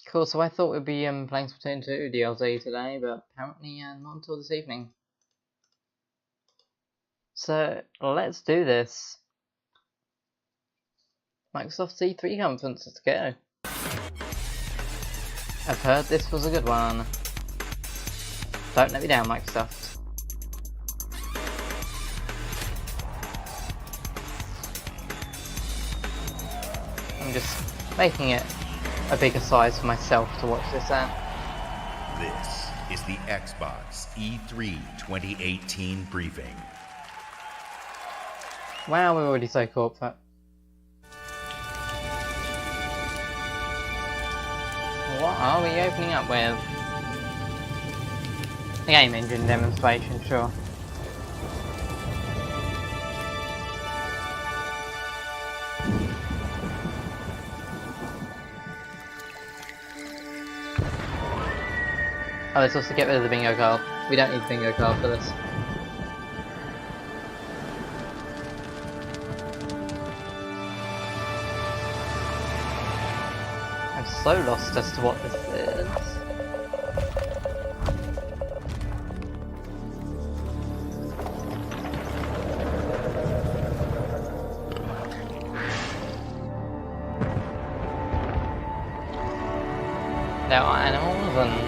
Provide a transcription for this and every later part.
Cool, so I thought we'd be playing Splatoon 2 DLC today, but apparently not until this evening. So, let's do this. Microsoft E3 conference, let's go. I've heard this was a good one. Don't let me down, Microsoft. I'm just making it a bigger size for myself to watch this at. This is the Xbox E3 2018 briefing. Wow, we're already so corporate. What are we opening up with? A game engine demonstration, sure. Oh, let's also get rid of the bingo card. We don't need the bingo card for this. I'm so lost as to what this is. There are animals and...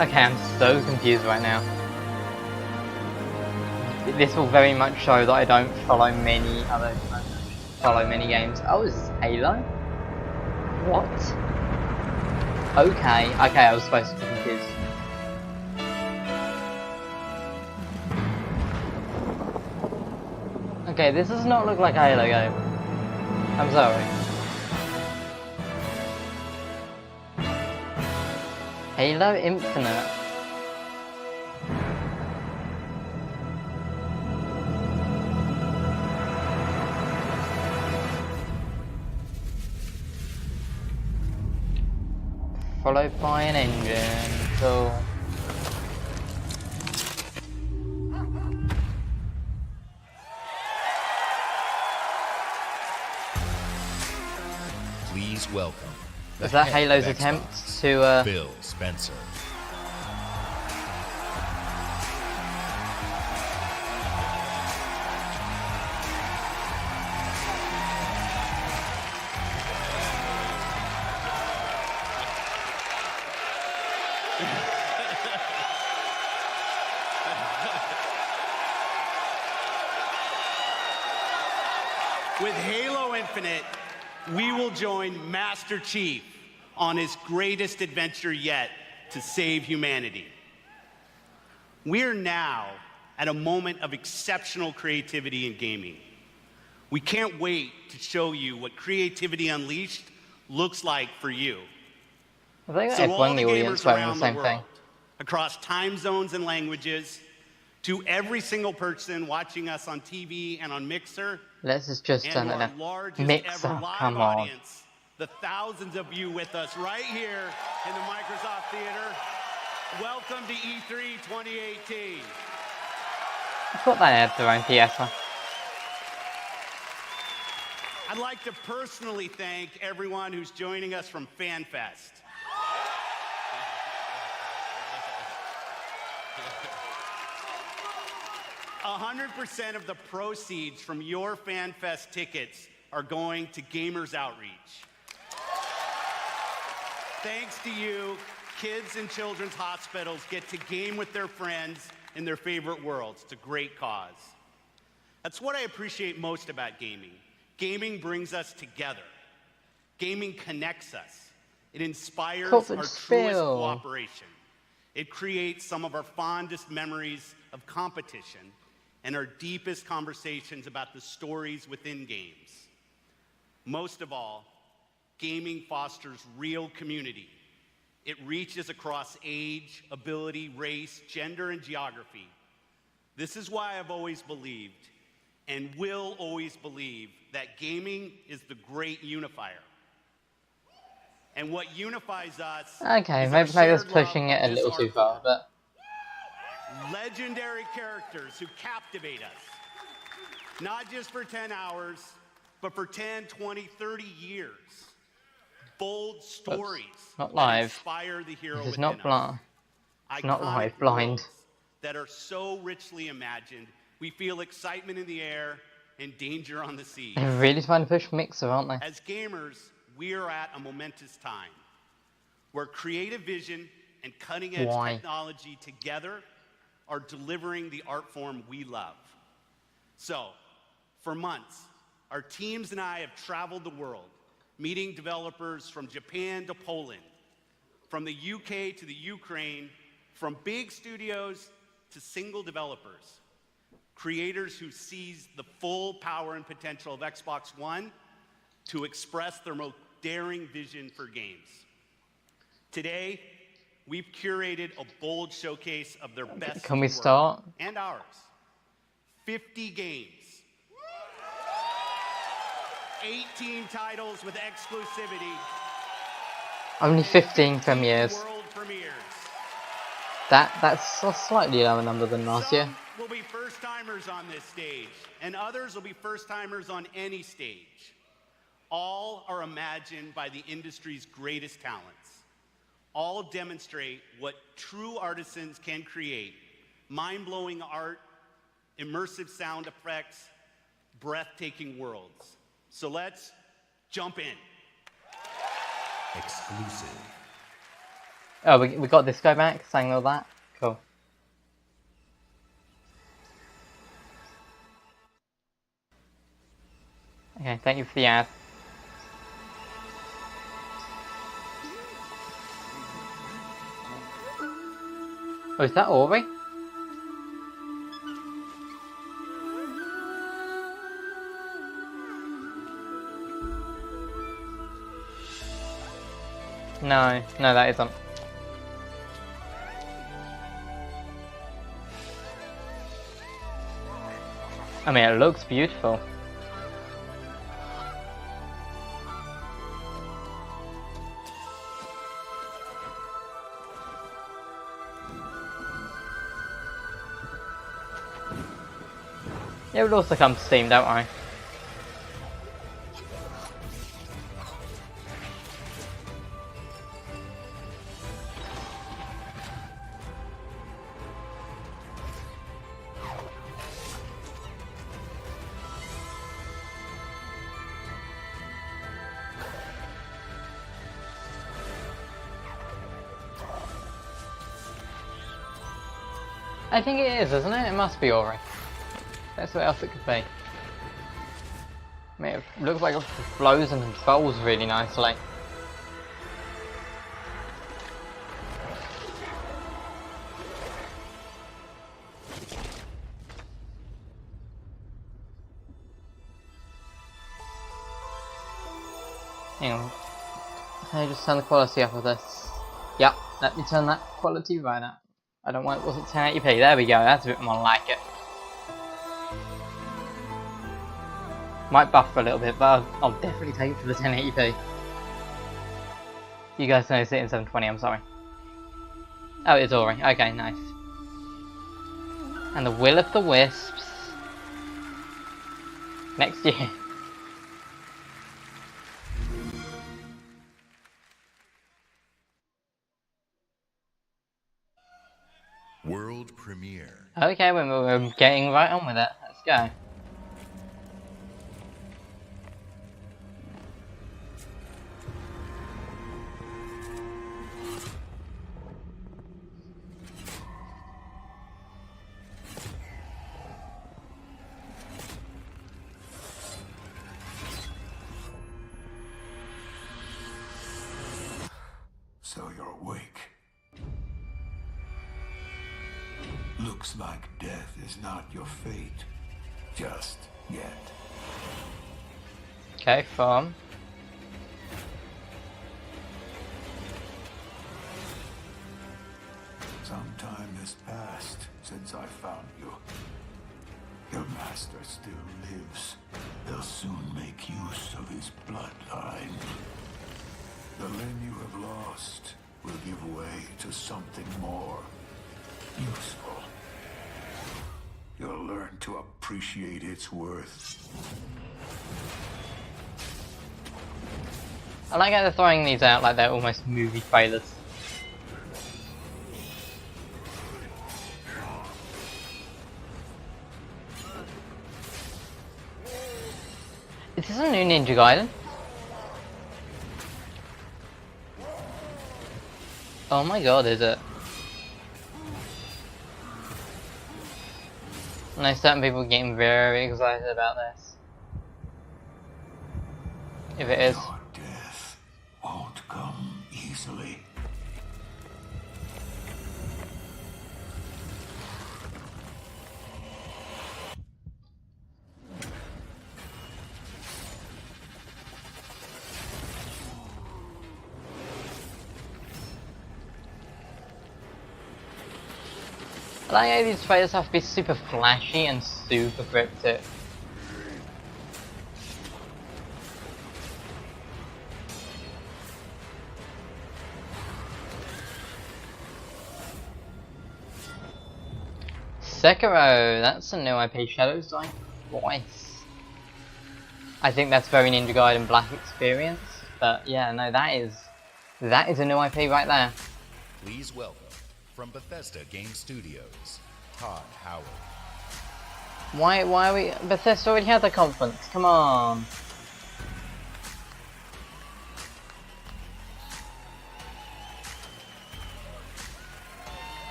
Okay, I'm so confused right now. This will very much show that I don't follow many games. Oh, is this Halo? What? Okay, I was supposed to be confused. Okay, this does not look like a Halo game. I'm sorry. Halo Infinite. Followed by an engine. Cool. Please welcome. Is that Halo's attempt to Phil Spencer. With Halo Infinite, we will join Master Chief on his greatest adventure yet to save humanity. We're now at a moment of exceptional creativity in gaming. We can't wait to show you what Creativity Unleashed looks like for you. I think So all F1 the the audience gamers voting around the same the thing. world, across time zones and languages, to every single person watching us on TV and on Mixer, Let's just and turn to it our down. largest Mixer, ever live come on. audience, the thousands of you with us right here in the Microsoft Theater. Welcome to E3 2018. I thought they had their own theatre. I'd like to personally thank everyone who's joining us from FanFest. A 100% of the proceeds from your FanFest tickets are going to Gamers Outreach. Thanks to you, kids in children's hospitals get to game with their friends in their favorite worlds. It's a great cause. That's what I appreciate most about gaming. Gaming brings us together. Gaming connects us. It inspires Corporate our truest spill. cooperation. It creates some of our fondest memories of competition and our deepest conversations about the stories within games. Most of all, gaming fosters real community It reaches across age, ability, race, gender, and geography. This is why I've always believed, and will always believe, that gaming is the great unifier. And what unifies us Okay, is maybe our that's shared pushing love it a of this little too art far, form. but Legendary characters who captivate us, not just for 10 hours, but for 10, 20, 30 years. Bold stories not that live. inspire the hero This is within not us. blind. Not Iconic live, blind. worlds that are so richly imagined, we feel excitement in the air and danger on the sea. They're really trying to push Mixer, aren't they? As gamers, we are at a momentous time where creative vision and cutting-edge Why? technology together are delivering the art form we love. So, for months, our teams and I have traveled the world, meeting developers from Japan to Poland, from the UK to the Ukraine, from big studios to single developers, creators who seize the full power and potential of Xbox One to express their most daring vision for games. Today, we've curated a bold showcase of their best Can we work, start? and ours. 50 games. 18 titles with exclusivity. Only 15 premieres. World premieres. That's a slightly lower number than last year. Some will be first-timers on this stage, and others will be first-timers on any stage. All are imagined by the industry's greatest talents. All demonstrate what true artisans can create: mind-blowing art, immersive sound effects, breathtaking worlds. So let's jump in. Exclusive. Oh, we got this guy back, saying all that? Cool. Okay, thank you for the ad. Oh, is that Ori? No, that isn't. I mean, it looks beautiful. It would also come to Steam, don't worry. I think it is, isn't it? It must be Ori. That's what else it could be. I mean, it looks like it flows and controls really nicely. Hang on. Can I just turn the quality up of this? Yep, let me turn that quality right up. I don't want it wasn't 1080p. There we go, that's a bit more like it. Might buff for a little bit, but I'll definitely take it for the 1080p. You guys notice it in 720, I'm sorry. Oh, it's Ori. Okay, nice. And the Will of the Wisps. Next year. World premiere. Okay, we're getting right on with it. Let's go. So you're awake. Looks like death is not your fate. Just yet. Okay, farm. Some time has passed since I found you. Your master still lives. They'll soon make use of his bloodline. The Lyn you have lost will give way to something more useful. You'll learn to appreciate its worth. I like how they're throwing these out like they're almost movie trailers. Is this a new Ninja Gaiden? Oh my god, is it? I know certain people are getting very excited about this. If it is. Your death won't come easily. I like how these trailers have to be super flashy and super cryptic. Sekiro, that's a new IP, Shadows Die Twice. I think that's very Ninja Gaiden Black experience, but yeah, no, that is a new IP right there. Please welcome, from Bethesda Game Studios, Todd Howard. Why are we... Bethesda already had the conference, come on.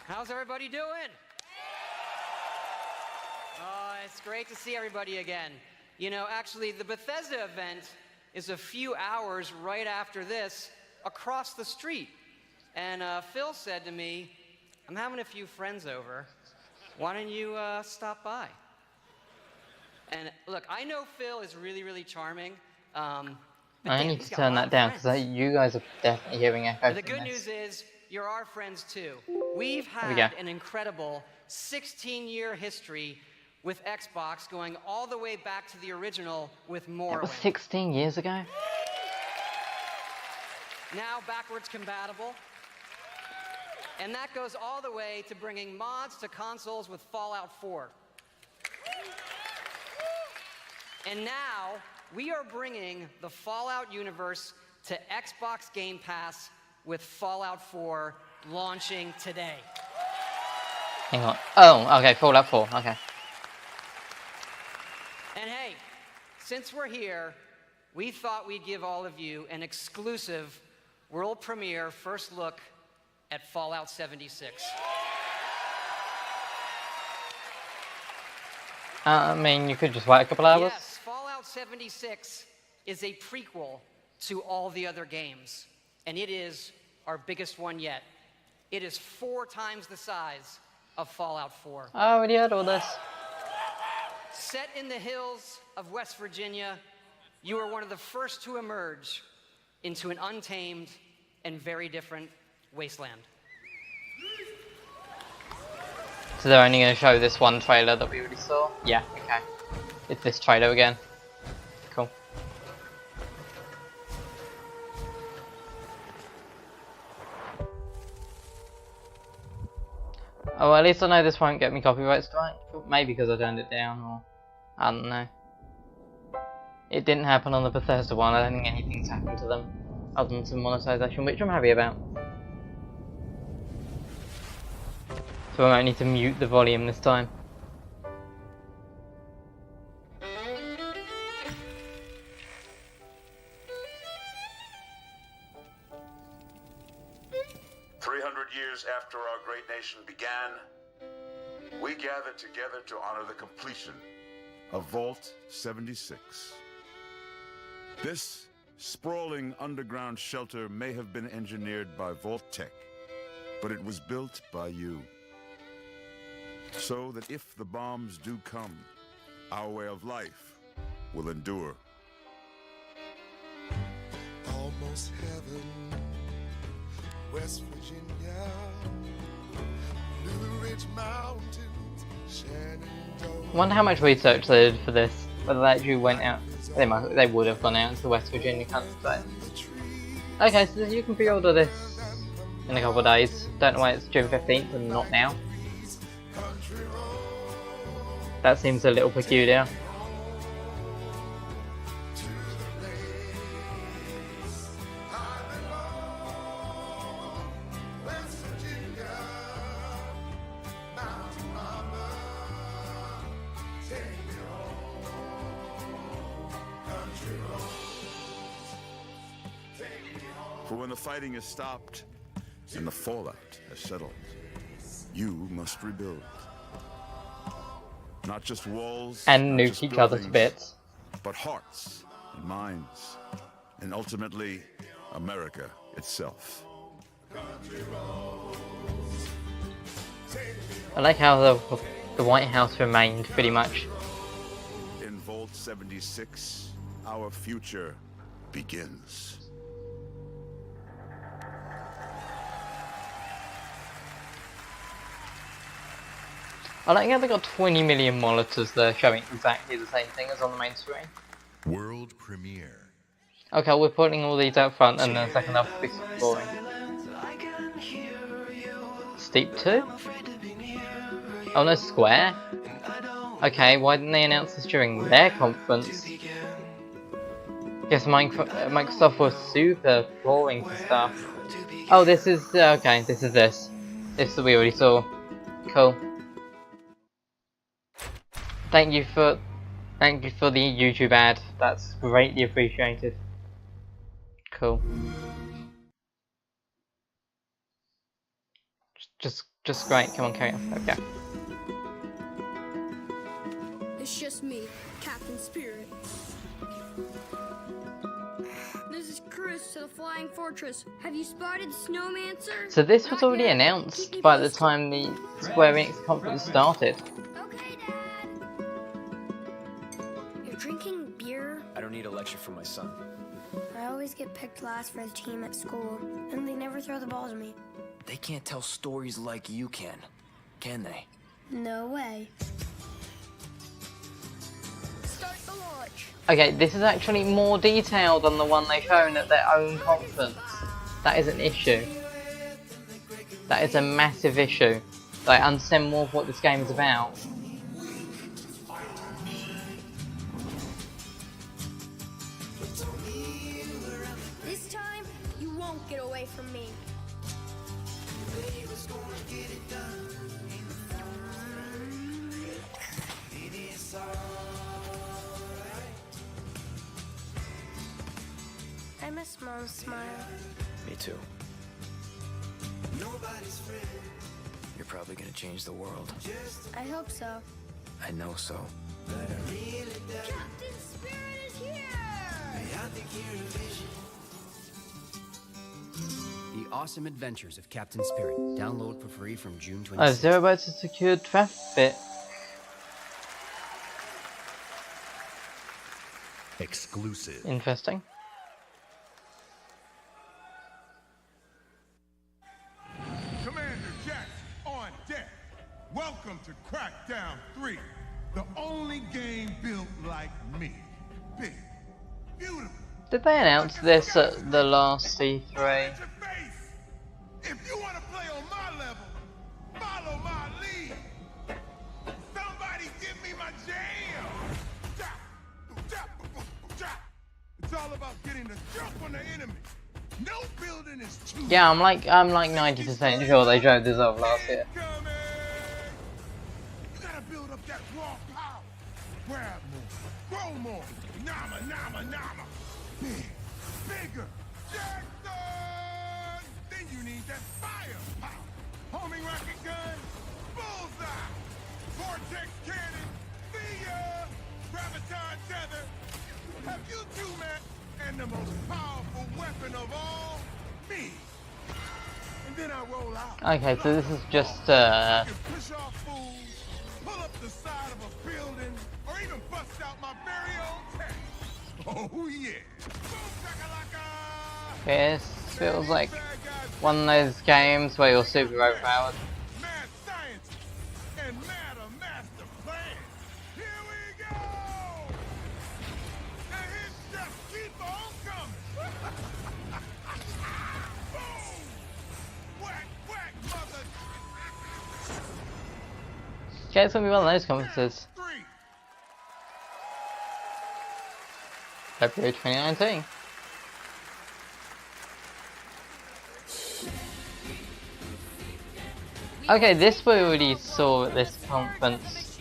How's everybody doing? Oh, it's great to see everybody again. You know, actually, the Bethesda event is a few hours right after this, across the street. And Phil said to me, I'm having a few friends over. Why don't you stop by? And look, I know Phil is really, really charming. I need to turn that down because you guys are definitely hearing echoes. The good news is, you're our friends too. We've we had an incredible 16-year history with Xbox, going all the way back to the original with Morrowind. That was 16 years ago? Now backwards compatible. And that goes all the way to bringing mods to consoles with Fallout 4. And now, we are bringing the Fallout universe to Xbox Game Pass with Fallout 4 launching today. Hang on. Oh, okay, Fallout 4, okay. And hey, since we're here, we thought we'd give all of you an exclusive world premiere first look at Fallout 76. I mean, you could just wait a couple hours. Yes, Fallout 76 is a prequel to all the other games, and it is our biggest one yet. It is 4 times the size of Fallout 4. I already heard all this. Set in the hills of West Virginia, you are one of the first to emerge into an untamed and very different wasteland. So they're only going to show this one trailer that we already saw? Yeah, okay. It's this trailer again. Cool. Oh, well, at least I know this won't get me copyright strike. Maybe because I turned it down, or... I don't know. It didn't happen on the Bethesda one. I don't think anything's happened to them other than some monetization, which I'm happy about. So I won't need to mute the volume this time. Years after our great nation began, we gathered together to honor the completion of Vault 76. This sprawling underground shelter may have been engineered by Vault-Tec, but it was built by you. So that if the bombs do come, our way of life will endure. All almost heaven. West Virginia, Blue Ridge Mountains, Shenandoah. I wonder how much research they did for this. Whether they actually went out. They would have gone out to the West Virginia countryside. Okay, so you can pre-order this in a couple of days. Don't know why it's June 15th and not now. That seems a little peculiar. For when the fighting is stopped and the fallout has settled, you must rebuild. Not just walls And not nuke just each other to buildings, bits. but hearts and minds, and ultimately, America itself. I like how the White House remained pretty much. In Vault 76, our future begins. I like how they got 20 million monitors there showing exactly the same thing as on the main screen. World premiere. Okay, we're putting all these out front and then the second half will be exploring. Steep 2? Oh no, Square? Okay, why didn't they announce this during their conference? Guess Microsoft was super boring for stuff. Oh, this is, okay, this is this. This we already saw. Cool. Thank you for the YouTube ad. That's greatly appreciated. Cool. Just great. Come on, carry on. Okay. It's just me, Captain Spirit. This is Chris to the Flying Fortress. Have you spotted Snowmancer? So this was already announced by the time the Square Enix conference started. Okay, Dad. You're drinking beer? I don't need a lecture from my son. I always get picked last for the team at school, and they never throw the ball to me. They can't tell stories like you can they? No way. Start the launch. Okay, this is actually more detailed than the one they shown at their own conference. That is an issue. That is a massive issue. I understand more of what this game is about. This time, you won't get away from me. I miss Mom's smile. Me too. You're probably gonna change the world. I hope so. I know so. Captain Spirit is here! The Awesome Adventures of Captain Spirit. Download for free from June 26th. Oh, Zero Bytes has secured traffic. Exclusive. Interesting. Commander Jax on deck. Welcome to Crackdown 3, the only game built like me. Big, beautiful. Did they announce this at the last E3? If you want to play on my level, follow my lead. Somebody give me my jam. It's all about getting the jump on the enemy. No building is too. Yeah, I'm like 90% sure they showed this off last year. You gotta build up that raw power. Grab more, grow more. Nama, nama, nama. Big, bigger. Jackson! Then you need that firepower. Homing rocket gun, bullseye. Vortex cannon, see ya. Graviton tether. Have you two met? And the most powerful weapon of all, me. And then I roll out. Okay, so this is just Push off fools, pull up the side of a building, or even bust out my very own tank. Oh yeah. Boom shakalaka! This feels like one of those games where you're super overpowered. Mad science and mad a master plan. Here we go! The hits just keep on coming. Boom! Whack, whack, mother. Okay, it's gonna be one of those conferences. February 2019. Okay, this we already saw at this conference.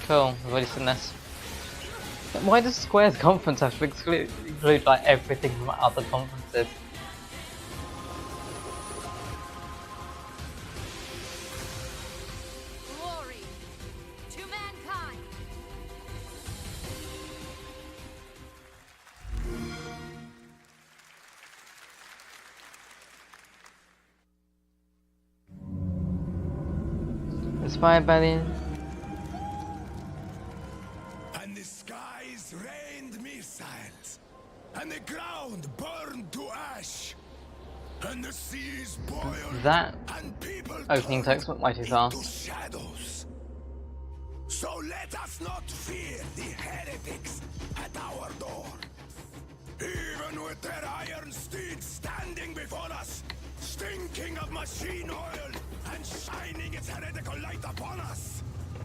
Cool, we've already seen this. Why does Square's conference have to include like everything from other conferences? Glory to mankind. Inspired by the And the skies rained missiles, and the ground burned to ash, and the seas boiled, that and people opening text went way too into fast. shadows. So let us not fear the heretics at our door. Even with their iron steeds standing before us, stinking of machine oil and shining its heretical light upon us.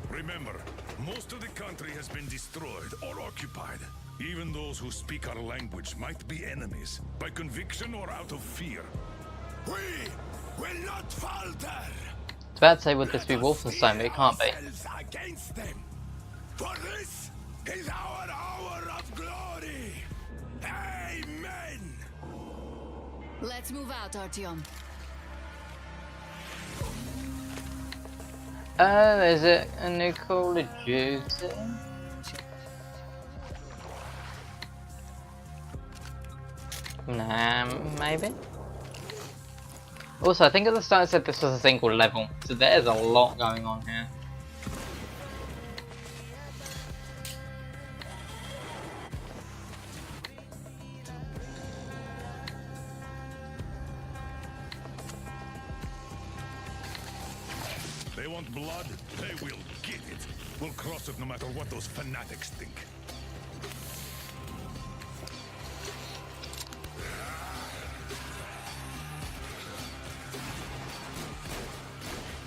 Remember, most of the country has been destroyed or occupied. Even those who speak our language might be enemies, by conviction or out of fear. We will not falter. It's about to say, would this be Wolfenstein, but it can't be. Against them. For this is our hour of glory. Amen. Let's move out, Artyom. Is it a new Call of Duty? Nah, maybe? Also, I think at the start it said this was a single level, so there's a lot going on here. They want blood, they will get it. We'll cross it no matter what those fanatics think.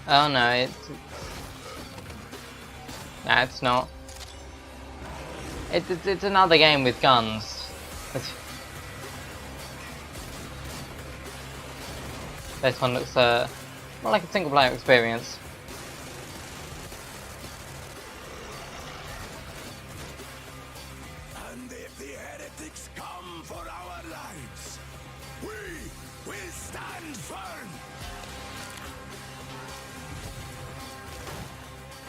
Oh no, nah, it's not. It's another game with guns. This one looks more like a single player experience. And if the heretics come for our lives, we will stand firm.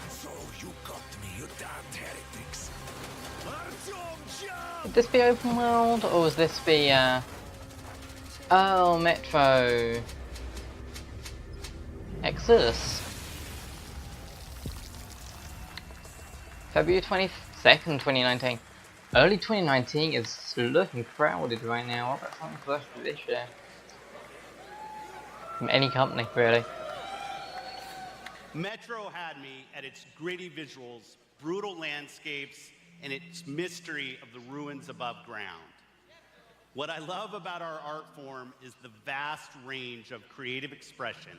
So you got me, you damned heretics. Would this be open world, or would this be oh, Metro Exodus? February 22nd, 2019. Early 2019 is looking crowded right now. What about something for this year? From any company, really. Metro had me at its gritty visuals, brutal landscapes, and its mystery of the ruins above ground. What I love about our art form is the vast range of creative expression,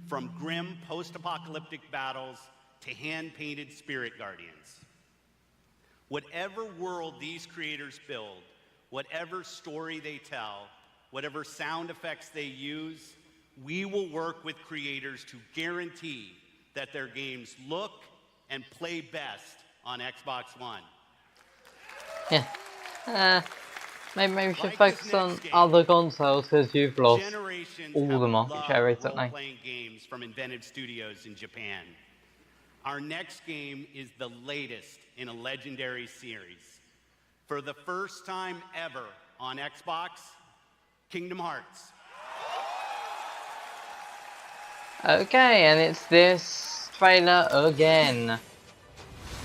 from grim post-apocalyptic battles to hand-painted spirit guardians. Whatever world these creators build, whatever story they tell, whatever sound effects they use, we will work with creators to guarantee that their games look and play best on Xbox One. Yeah. Maybe we should focus on other consoles, because you've lost all the market share recently. Role-playing games from Inventive Studios in Japan. Our next game is the latest in a legendary series. For the first time ever on Xbox, Kingdom Hearts. Okay, and it's this trailer again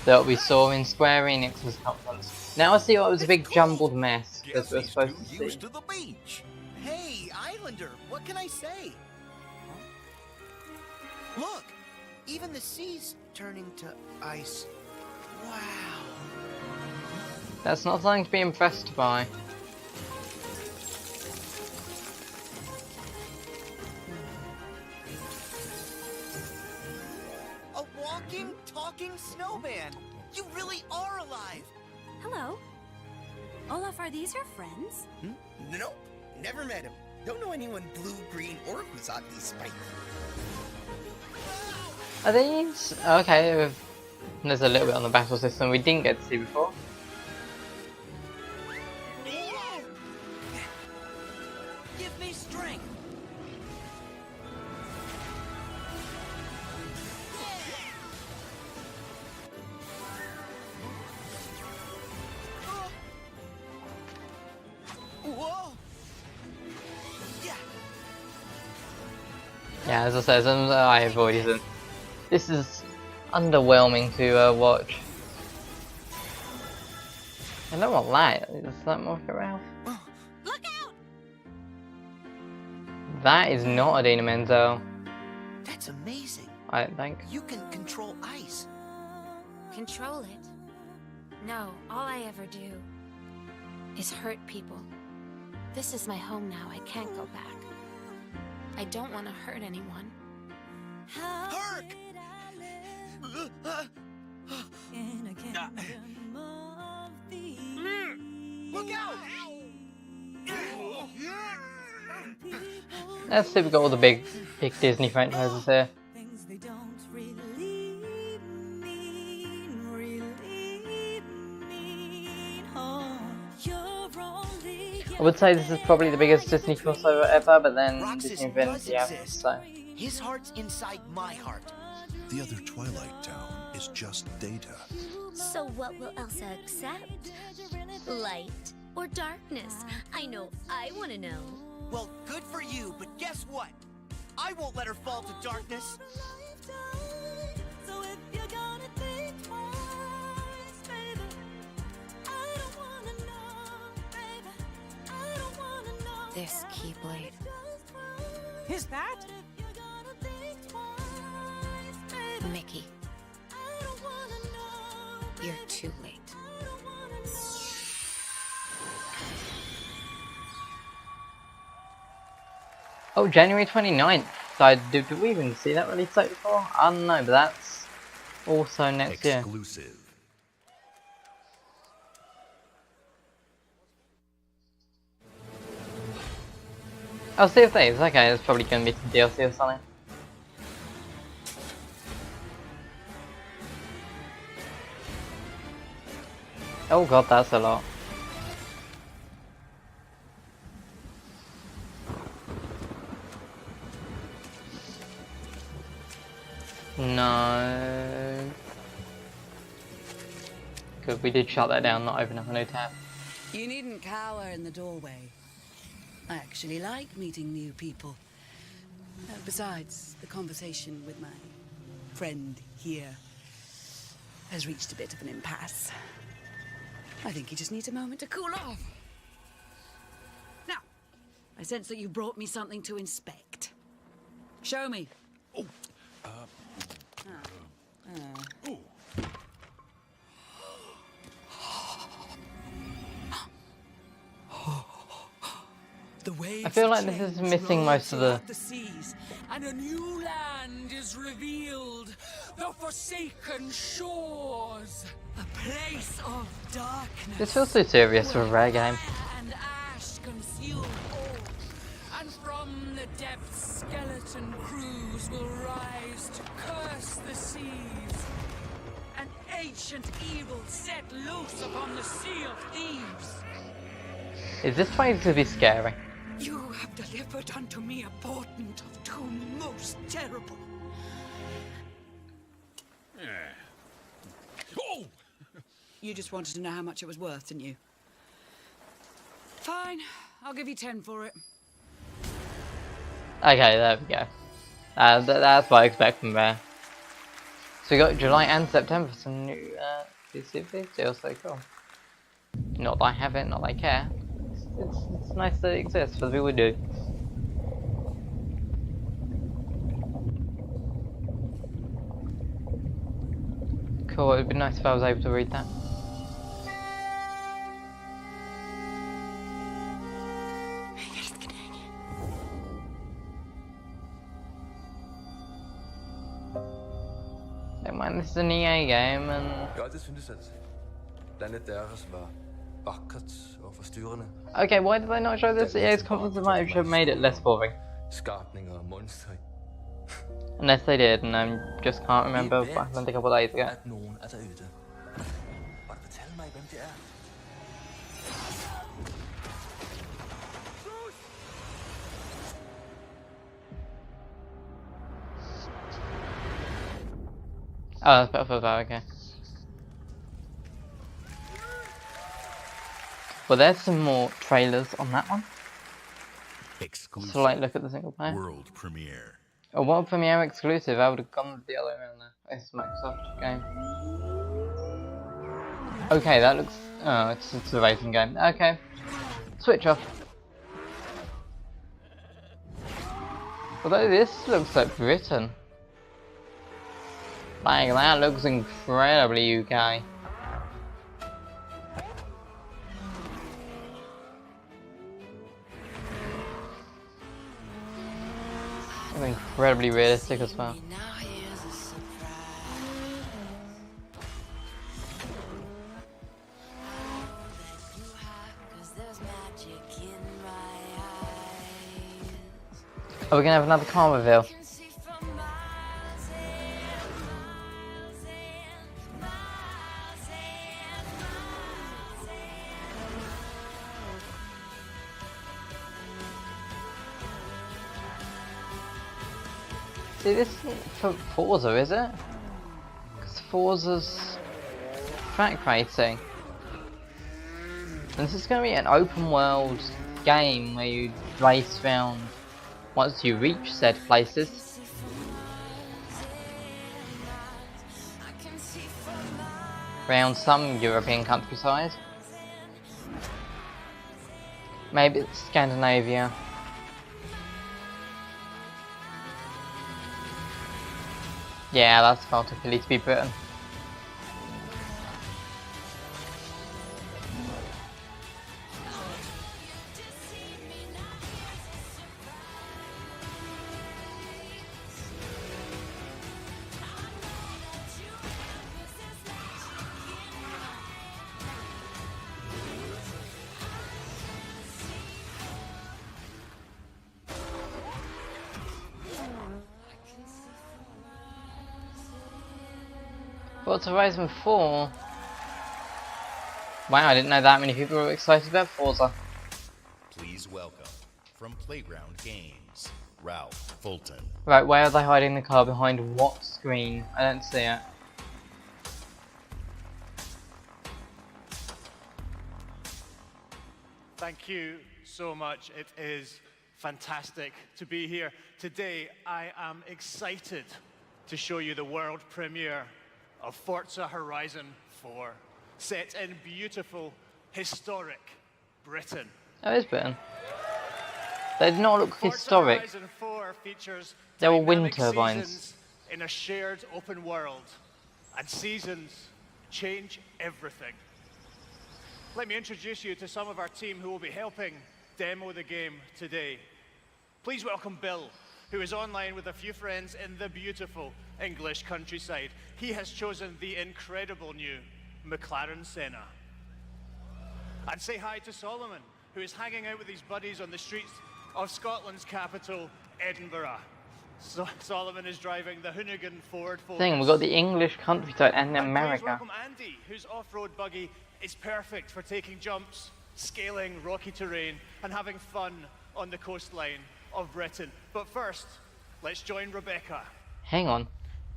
that we saw in Square Enix's conference. Now I see what was a big jumbled mess as we're supposed to see. Used to the beach. Hey, Islander, what can I say? Look, even the sea's turning to ice. Wow. That's not something to be impressed by. A walking, talking snowman. You really are alive. Hello. Olaf, are these your friends? Nope, never met him. Don't know anyone blue, green, or who's oddly spiked. Are these... okay, there's a little bit on the battle system we didn't get to see before. Give me strength. Whoa. Yeah, as I said, I avoided them. This is underwhelming to watch. I don't want light. Is that more for Ralph? Look out! That is not a Dina Menzel. That's amazing. I don't think. You can control ice. Control it? No, all I ever do is hurt people. This is my home now. I can't go back. I don't want to hurt anyone. Hark! Look out! Let's see, we've got all the big Disney franchises here. I would say this is probably the biggest Disney crossover ever, but then Disney Infinity happens, so... His heart's inside my heart. The other Twilight Town is just data. So what will Elsa accept? Light or darkness? I know I want to know. Well, good for you, but guess what? I won't let her fall to darkness. This Keyblade. Is that? Mickey. You're too late. Oh, January 29th. So did we even see that release date before? I don't know, but that's also next year. Exclusive. Oh, Sea of Thieves. Okay, it's probably going to be some DLC or something. Oh god, that's a lot. No. Good, we did shut that down, not open up a new tab. You needn't cower in the doorway. I actually like meeting new people. Besides, the conversation with my friend here has reached a bit of an impasse. I think he just needs a moment to cool off. Now, I sense that you brought me something to inspect. Show me. Oh. The waves I feel like this is missing most of the seas, and a new land is revealed. The Forsaken Shores, a place of darkness. This feels too serious for a rare game. And ash consume all, and from the depths skeleton crews will rise to curse the seas. An ancient evil set loose upon the Sea of Thieves. Is this place to be scary? You have delivered unto me a portent of doom most terrible. Oh! You just wanted to know how much it was worth, didn't you? Fine, I'll give you 10 for it. Okay, there we go. That's what I expect from there. So we got July and September for some new DLC, so cool. Not that I have it, not that I care. It's nice that it exists for the people who do. Cool, it'd be nice if I was able to read that. Don't mind, this is an EA game and... Jeg har altid syntes, at landet deres var vakkert og forstyrrende. Okay, why did they not show this EA's conference? It might have made it less boring. Skabninger og monstre. Unless they did, and I just can't remember what happened a couple of days ago. At nogen er derude. Og fortæl mig, hvem det er. Oh, that's better for that, okay. Well, there's some more trailers on that one. Exclusive. So, like, look at the single player. World premiere. A world premiere exclusive. I would have gone with the other way around there. It's a Microsoft game. Okay, that looks. Oh, it's a racing game. Okay, switch off. Although this looks like Britain. Like, that looks incredibly UK. It's incredibly realistic as well. Are we gonna have another car reveal? See, this isn't for Forza, is it? Because Forza's track racing. And this is going to be an open world game where you race around once you reach said places. Around some European countryside. Maybe it's Scandinavia. Yeah, that's far too silly to be Britain. Forza Horizon 4? Wow, I didn't know that many people were excited about Forza. Please welcome, from Playground Games, Ralph Fulton. Right, where are they hiding the car behind what screen? I don't see it. Thank you so much. It is fantastic to be here. Today, I am excited to show you the world premiere of Forza Horizon 4, set in beautiful, historic Britain. Oh, it's Britain. They did not look historic. Horizon 4 features They were wind dynamic turbines. seasons in a shared open world, and seasons change everything. Let me introduce you to some of our team who will be helping demo the game today. Please welcome Bill, who is online with a few friends in the beautiful English countryside. He has chosen the incredible new McLaren Senna. And say hi to Solomon, who is hanging out with his buddies on the streets of Scotland's capital, Edinburgh. So Solomon is driving the Hoonigan Ford Focus. Thing, we've got the English countryside and Please America. welcome Andy, whose off-road buggy is perfect for taking jumps, scaling rocky terrain, and having fun on the coastline of Britain. But first, let's join Rebecca. Hang on.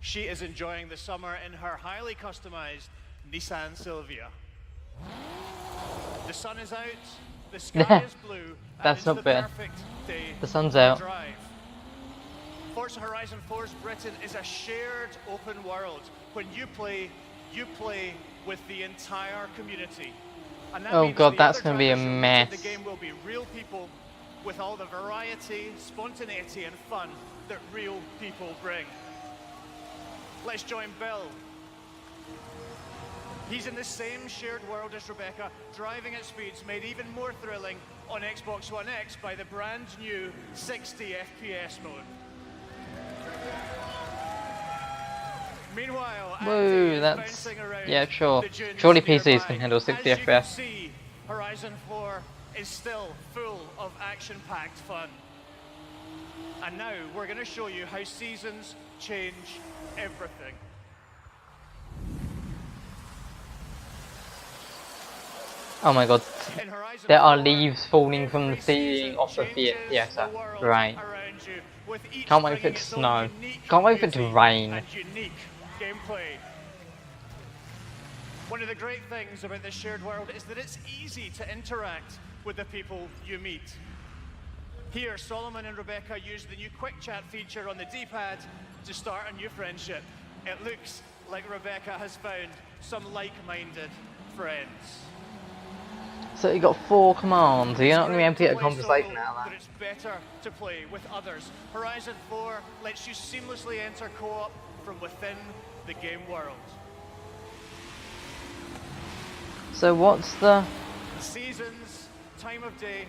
She is enjoying the summer in her highly customized Nissan Silvia. The sun is out, the sky is blue, That's and not it's the bad. perfect day The sun's to out. drive. Forza Horizon 4's Britain is a shared open world. When you play with the entire community. And that Oh means god, the that's other going to be a drivers who mess. The game will be real people with all the variety, spontaneity, and fun that real people bring. Let's join Bill. He's in the same shared world as Rebecca, driving at speeds made even more thrilling on Xbox One X by the brand new 60 FPS mode. Meanwhile, Woo, Andy is that's... bouncing around yeah, sure. the dunes Surely nearby. PCs can handle 60 As you can FPS. see, Horizon 4 is still full of action-packed fun. And now we're going to show you how seasons change everything. Oh my god, there are leaves falling from the ceiling off of the theatre. Great. Can't wait for it to snow. Can't wait for it to rain. And unique gameplay. One of the great things about this shared world is that it's easy to interact with the people you meet. Here, Solomon and Rebecca use the new quick chat feature on the D-pad to start a new friendship. It looks like Rebecca has found some like-minded friends. So you got 4 commands, you're not going to be able to get a conversation out of But that. it's better to play with others. Horizon 4 lets you seamlessly enter co-op from within the game world. So what's the... Seasons, time of day,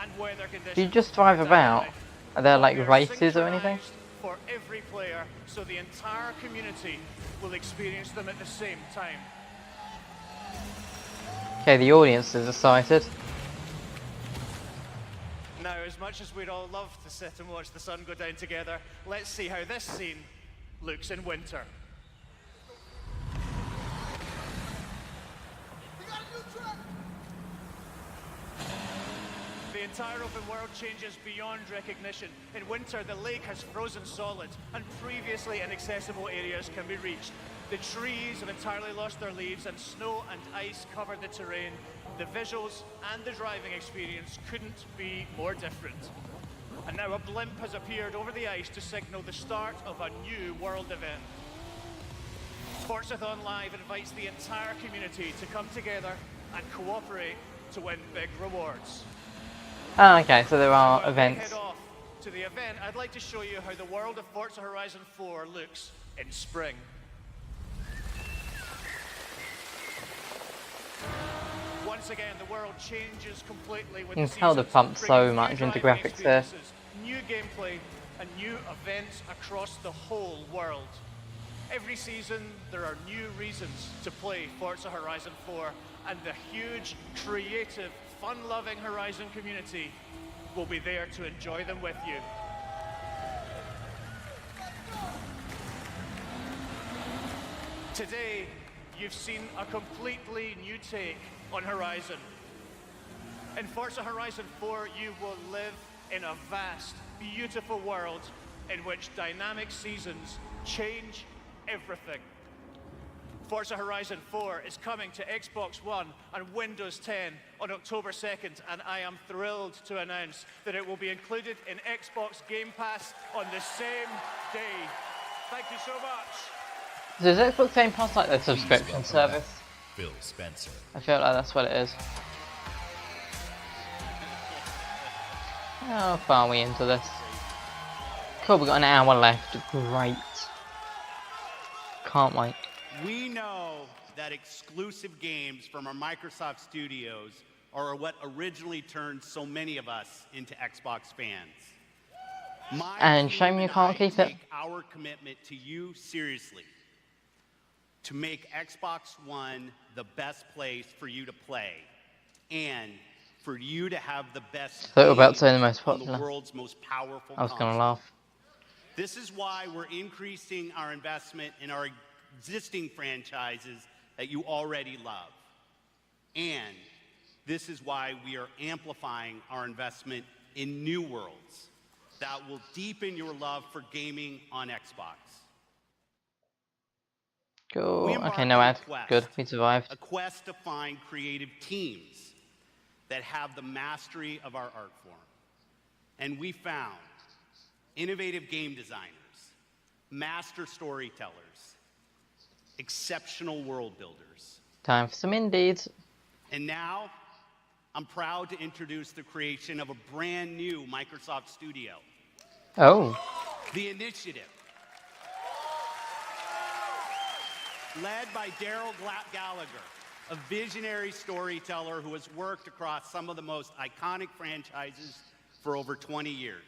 and weather conditions. Do you just drive about? Are there like races or anything? For every player, so the entire community will experience them at the same time. Okay, the audience is excited. Now, as much as we'd all love to sit and watch the sun go down together, let's see how this scene looks in winter. The entire open world changes beyond recognition. In winter, the lake has frozen solid, and previously inaccessible areas can be reached. The trees have entirely lost their leaves, and snow and ice cover the terrain. The visuals and the driving experience couldn't be more different. And now a blimp has appeared over the ice to signal the start of a new world event. Forzathon Live invites the entire community to come together and cooperate to win big rewards. Oh, okay, so there are Before we events. head off to the event, I'd like to show you how the world of Forza Horizon 4 looks in spring. Once again, the world changes completely with You the can tell they've seasons, pumped so bringing new much into driving graphics there. experiences, new gameplay, and new events across the whole world. Every season, there are new reasons to play Forza Horizon 4, and the huge, creative, fun-loving Horizon community will be there to enjoy them with you. Today, you've seen a completely new take on Horizon. In Forza Horizon 4, you will live in a vast, beautiful world in which dynamic seasons change everything. Forza Horizon 4 is coming to Xbox One and Windows 10 on October 2nd, and I am thrilled to announce that it will be included in Xbox Game Pass on the same day. Thank you so much. Does Xbox Game Pass like their subscription service? Phil Spencer. I feel like that's what it is. How far are we into this? Cool, we've got an hour left. Great. Can't wait. We know that exclusive games from our Microsoft studios are what originally turned so many of us into Xbox fans. And shame you can't keep it. Take our commitment to you seriously, to make Xbox One the best place for you to play, and for you to have the best Thought we were about to say the games most on popular. the world's most powerful I was gonna console. laugh. This is why we're increasing our investment in our existing franchises that you already love. And this is why we are amplifying our investment in new worlds that will deepen your love for gaming on Xbox. Cool. We embarked Okay, no on a ad. quest, Good, we survived. A quest to find creative teams that have the mastery of our art form. And we found innovative game designers, master storytellers, exceptional world builders, Time for some indies. And now, I'm proud to introduce the creation of a brand new Microsoft studio. Oh. The Initiative. Led by Daryl Gallagher, a visionary storyteller who has worked across some of the most iconic franchises for over 20 years.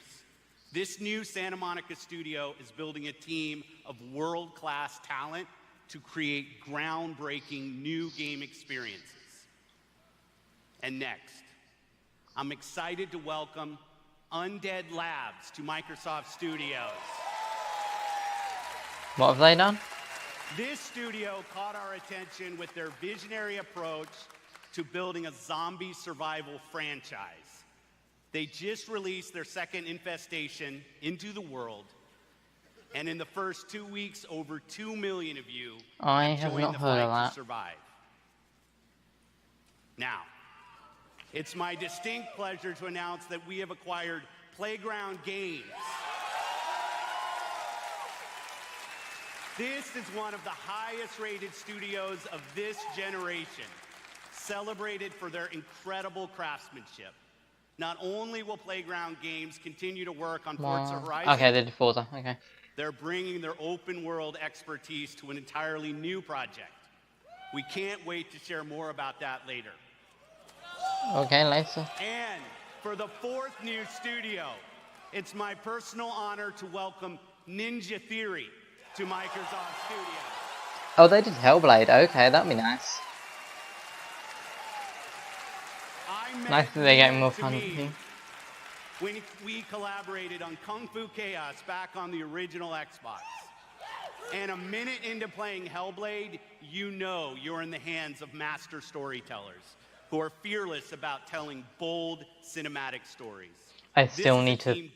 This new Santa Monica studio is building a team of world-class talent to create groundbreaking new game experiences. And next, I'm excited to welcome Undead Labs to Microsoft Studios. What have they done? This studio caught our attention with their visionary approach to building a zombie survival franchise. They just released their second Infestation, Into the World, and in the first 2 weeks, over 2 million of you have joined the fight to survive. Now, it's my distinct pleasure to announce that we have acquired Playground Games. This is one of the highest rated studios of this generation, celebrated for their incredible craftsmanship. Not only will Playground Games continue to work on Forza Horizon, okay, they did Forza, okay. They're bringing their open world expertise to an entirely new project. We can't wait to share more about that later. Okay, later. And for the fourth new studio, it's my personal honor to welcome Ninja Theory to Microsoft Studios. Oh, they did Hellblade. Okay, that'd be nice. Nice that they're getting more fun. When we collaborated on Kung Fu Chaos back on the original Xbox. And a minute into playing Hellblade, you know you're in the hands of master storytellers who are fearless about telling bold cinematic stories. I still need to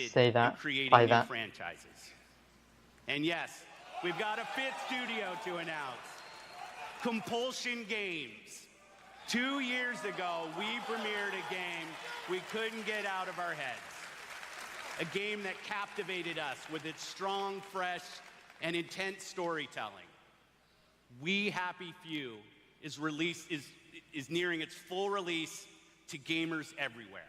say that, by that. Franchises. And yes, we've got a fifth studio to announce. Compulsion Games. 2 years ago, we premiered a game we couldn't get out of our heads. A game that captivated us with its strong, fresh, and intense storytelling. We Happy Few is nearing its full release to gamers everywhere.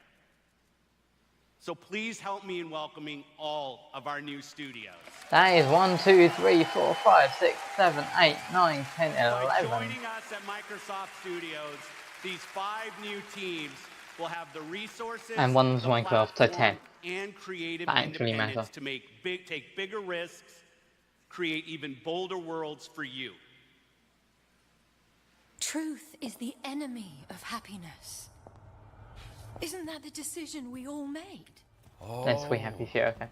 So please help me in welcoming all of our new studios. That is 1, 2, 3, 4, 5, 6, 7, 8, 9, 10, 11. By joining us at Microsoft Studios, these 5 new teams will have the resources and one's Minecraft, so 10. And creative independence to take bigger risks, create even bolder worlds for you. Truth is the enemy of happiness. Isn't that the decision we all made? Oh, That's We Happy Few, okay.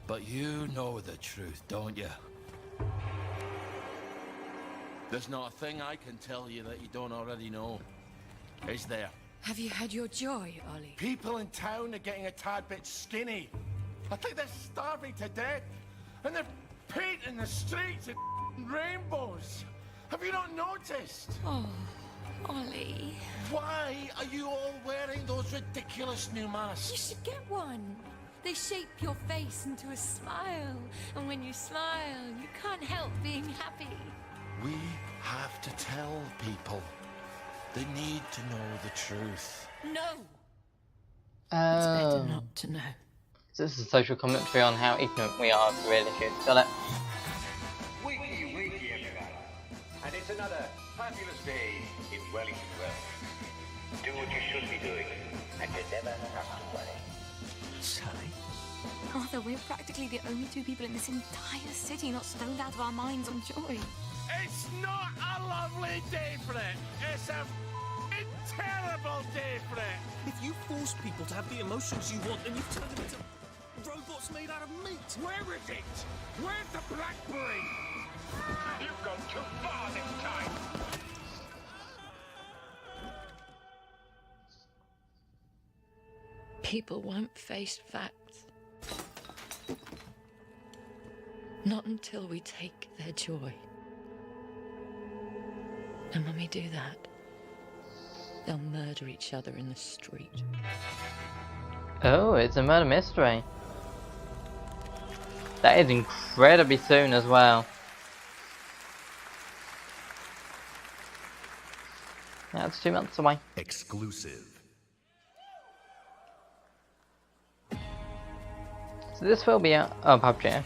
But you know the truth, don't you? There's not a thing I can tell you that you don't already know. Is there? Have you had your joy, Ollie? People in town are getting a tad bit skinny. I think they're starving to death. And they're painting the streets in rainbows. Have you not noticed? Oh, Ollie. Why are you all wearing those ridiculous new masks? You should get one. They shape your face into a smile. And when you smile, you can't help being happy. We have to tell people. They need to know the truth. No! It's better not to know. So this is a social commentary on how ignorant we are of real issues. Got it? Wakey, wakey, everybody. And it's another fabulous day in Wellington Wells. Do what you should be doing, and you never have to worry. Sally? Arthur, we're practically the only 2 people in this entire city not stoned out of our minds on joy. It's not a lovely day for it. It's a terrible day for it. If you force people to have the emotions you want, then you've turned them into robots made out of meat. Where is it? Where's the BlackBerry? You've gone too far this time. People won't face facts. Not until we take their joy. And when we do that, they'll murder each other in the street. Oh, it's a murder mystery. That is incredibly soon as well. Yeah, it's 2 months away. Exclusive. So this will be a PUBG, okay.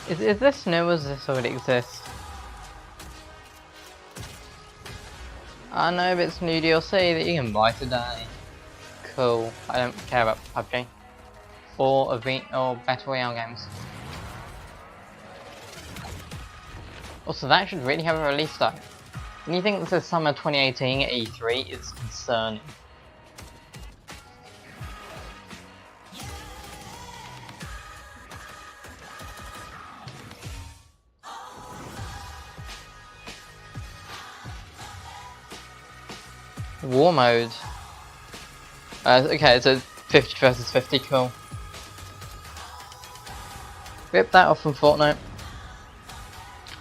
Is this new, or does this already exist? I know if it's new DLC that you can buy today. Cool. I don't care about PUBG. Or Battle Royale games. Also, that should really have a release date. Anything that says summer 2018 at E3 is concerning. War mode. Okay, it's a 50 versus 50, cool. Rip that off from Fortnite.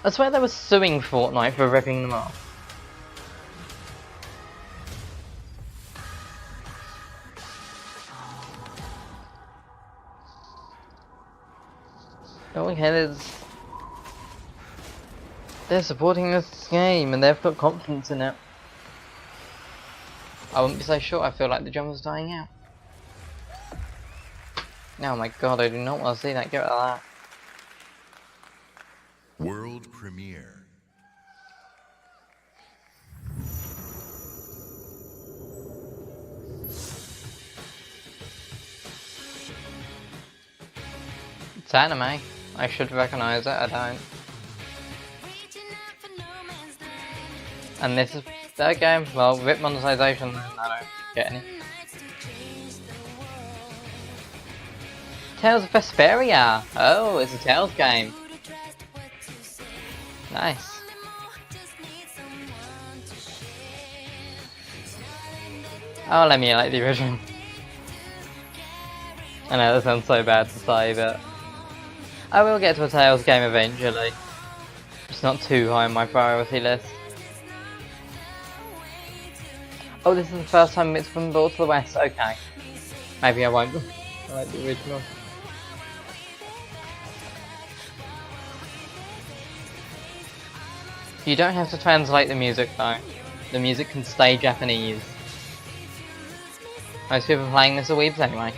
I swear they were suing Fortnite for ripping them off. Oh, okay, they're supporting this game and they've got confidence in it. I wouldn't be so sure, I feel like the drum was dying out. Oh my god, I do not want to see that, get rid of that. World premiere. It's anime. I should recognize it, I don't. And this is that game. Well, rip monetization, then I don't get any. Tales of Vesperia! Oh, it's a Tales game. Nice. I'll emulate the original. I know that sounds so bad to say, but I will get to a Tales game eventually. It's not too high on my priority list. Oh, this is the first time it's been brought to the West. Okay. Maybe I won't. I like the original. You don't have to translate the music though. The music can stay Japanese. Most people playing this are weebs anyway.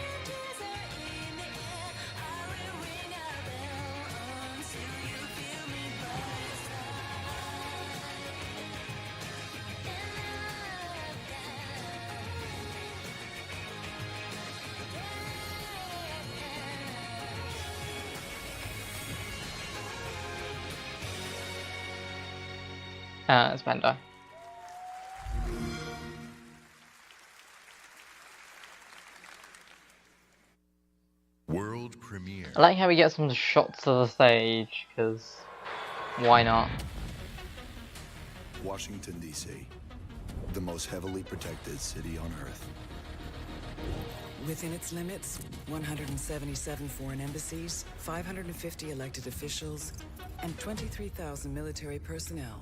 It's Bandai. World premiere. I like how we get some shots of the stage, because why not? Washington, D.C., the most heavily protected city on Earth. Within its limits, 177 foreign embassies, 550 elected officials, and 23,000 military personnel.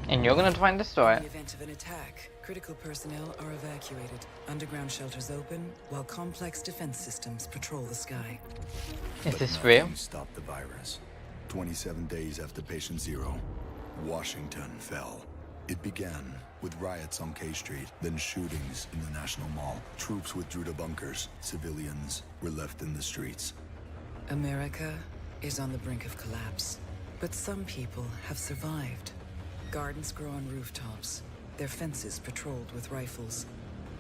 And you're gonna try and destroy it. In the event of an attack, critical personnel are evacuated, underground shelters open, while complex defense systems patrol the sky. Is this real? Stop the virus. 27 days after patient zero, Washington fell. It began with riots on K Street, then shootings in the National Mall. Troops withdrew to bunkers. Civilians were left in the streets. America is on the brink of collapse, but some people have survived. Gardens grow on rooftops, their fences patrolled with rifles.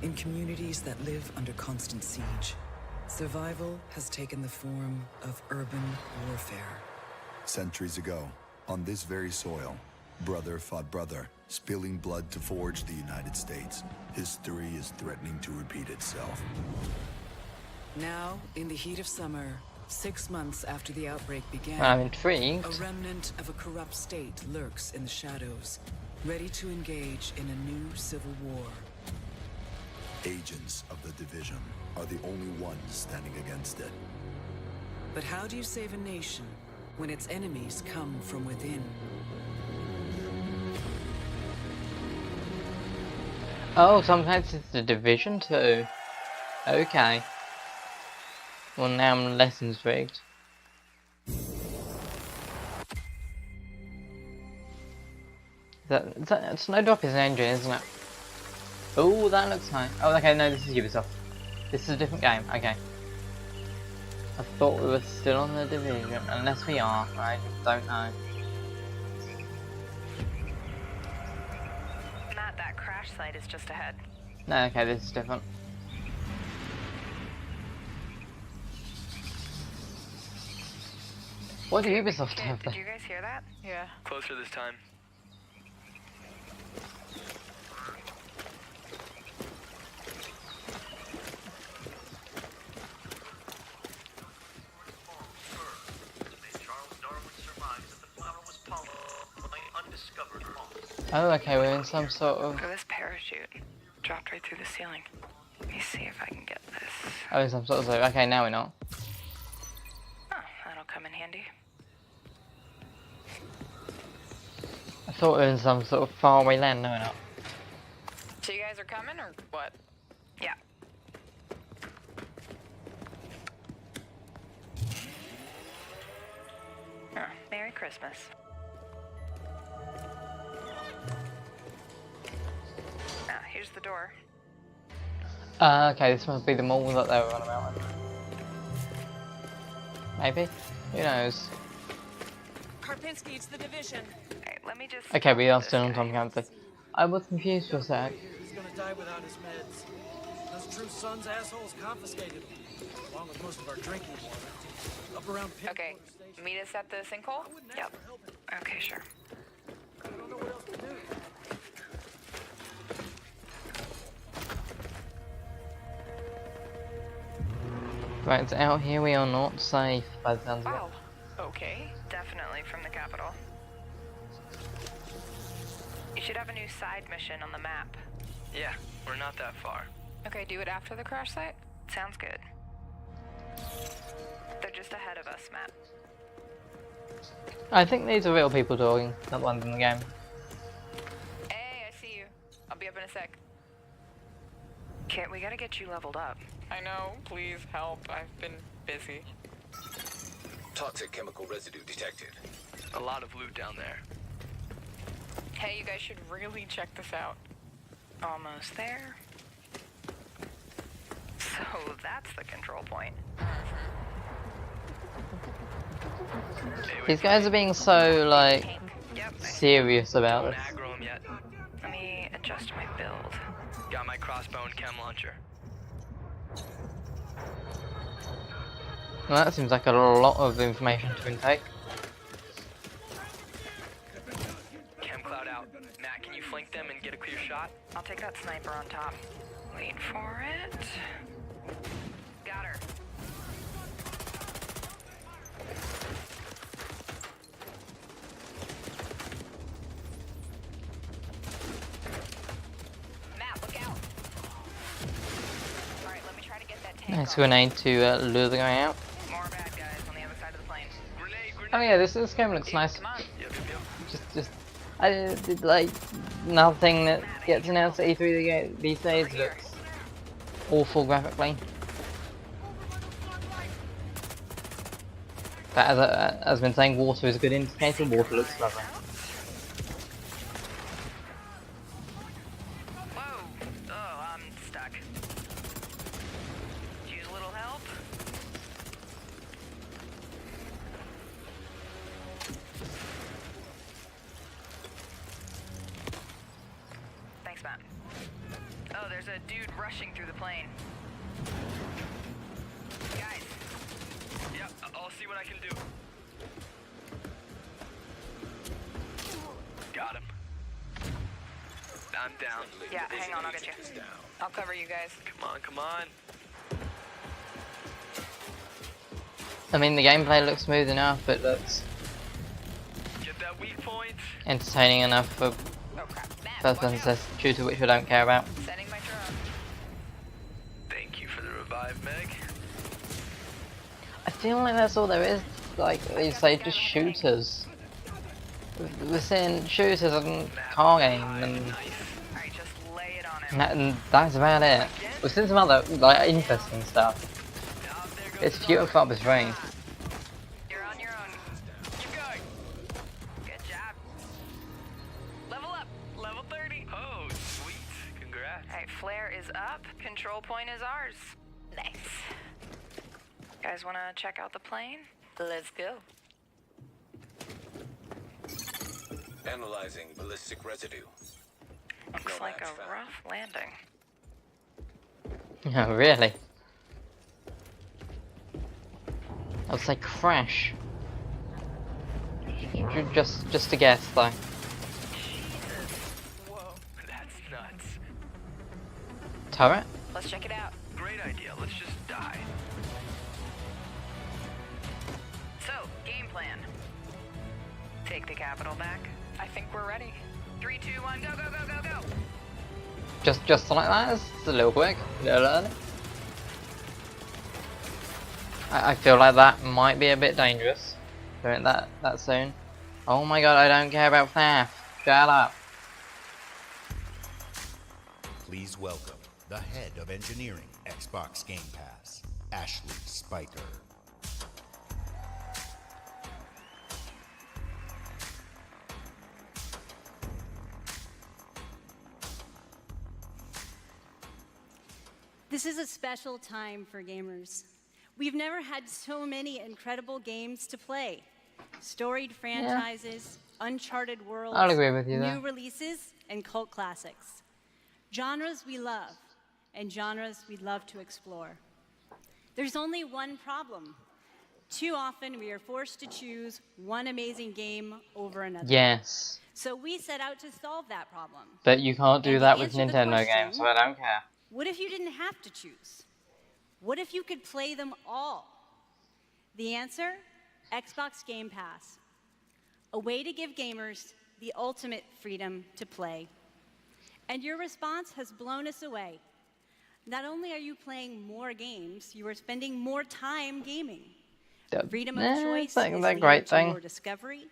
In communities that live under constant siege, survival has taken the form of urban warfare. Centuries ago, on this very soil, brother fought brother, spilling blood to forge the United States. History is threatening to repeat itself. Now, in the heat of summer, 6 months after the outbreak began, I'm intrigued. A remnant of a corrupt state lurks in the shadows, ready to engage in a new civil war. Agents of the Division are the only ones standing against it. But how do you save a nation when its enemies come from within? Oh, sometimes it's the Division too. Okay. Well, now I'm less intrigued. Snowdrop is an engine, isn't it? Oh, that looks nice. Oh, okay, no, this is Ubisoft. This is a different game. Okay. I thought we were still on the Division, unless we are. I don't know. Matt, that crash site is just ahead. No, okay, this is different. What do Ubisoft have there? Did you guys hear that? Yeah. Closer this time. Oh, okay, we're in some sort of... Look at this parachute. Dropped right through the ceiling. Let me see if I can get this. Oh, in some sort of... Okay, now we're not. Oh, that'll come in handy. I thought we were in some sort of faraway land. No, we're not. So you guys are coming, or what? Yeah. Oh, Merry Christmas. Ah, here's the door. Okay, this must be the mall that they were on about. Maybe? Who knows? Karpinski, it's the Division. Alright, let me just... Okay, we are still on Tom Clancy. I was confused for a sec. He's gonna die without his meds. Those True Sons assholes confiscated them, along with most of our drinking water. Up around Pit. Okay, meet us at the sinkhole? Yep. Okay, sure. I don't know what else to do. Right, so out here we are not safe by the sounds of it. Wow. Okay, definitely from the capital. You should have a new side mission on the map. Yeah, we're not that far. Okay, do it after the crash site? Sounds good. They're just ahead of us, Matt. I think these are real people talking, not the ones in the game. Hey, I see you. I'll be up in a sec. Kit, we gotta get you leveled up. I know, please help. I've been busy. Toxic chemical residue detected. A lot of loot down there. Hey, you guys should really check this out. Almost there. So that's the control point. These guys are being so, like, serious about this. Let me adjust my build. Got my crossbow and chem launcher. Well, that seems like a lot of information to intake. Chem cloud out. Matt, can you flank them and get a clear shot? I'll take that sniper on top. Wait for it. Got her. Matt, look out. Alright, let me try to get that tank. Nice grenade to lure the guy out. More bad guys on the other side of the plane. Oh yeah, this game looks nice. I did like nothing that gets announced at E3 these days looks awful graphically. But as I've been saying, water is a good indicator. Water looks lovely. Whoa! Oh, I'm stuck. Use a little help. Thanks, Matt. Oh, there's a dude rushing through the plane. Guys. Yep, I'll see what I can do. Got him. I'm down. Yeah, hang on, I'll get you. I'll cover you guys. Come on, come on. I mean, the gameplay looks smooth enough, it looks Get that weak point. entertaining enough for first-person shooter, which I don't care about. Setting my drone. 5 meg. I feel like that's all there is. Like they say, just shooters. We're seeing shooters and car game, and that's about it. We've seen some other like interesting stuff. It's beautiful up this rain. You're on your own. Keep going. Good job. Level up. Level 30. Oh, sweet. Congrats. Alright, flare is up. Control point is ours. Nice. Guys wanna check out the plane? Let's go. Analyzing ballistic residue. Looks like a rough landing. Oh, really? I would say crash. Just a guess, though. Whoa, that's nuts. Turret? Let's check it out. Great idea. Let's just die. So, game plan. Take the capital back. I think we're ready. 3, 2, 1, go, go, go, go, go! Just like that? It's a little quick. A little early. I feel like that might be a bit dangerous. Doing that soon. Oh my god, I don't care about theft. Shut up. Please welcome the head of engineering, Xbox Game Pass, Ashley Spiker. This is a special time for gamers. We've never had so many incredible games to play. Storied franchises, uncharted worlds, I'll agree with you there. new releases, and cult classics. Genres we love, and genres we'd love to explore. There's only one problem. Too often we are forced to choose one amazing game over another. Yes. So we set out to solve that problem. But you can't do And to that with answer the Nintendo question, games, so I don't care. What if you didn't have to choose? What if you could play them all? The answer? Xbox Game Pass. A way to give gamers the ultimate freedom to play. And your response has blown us away. Not only are you playing more games, you are spending more time gaming. Freedom of choice is leading great to thing. more discovery,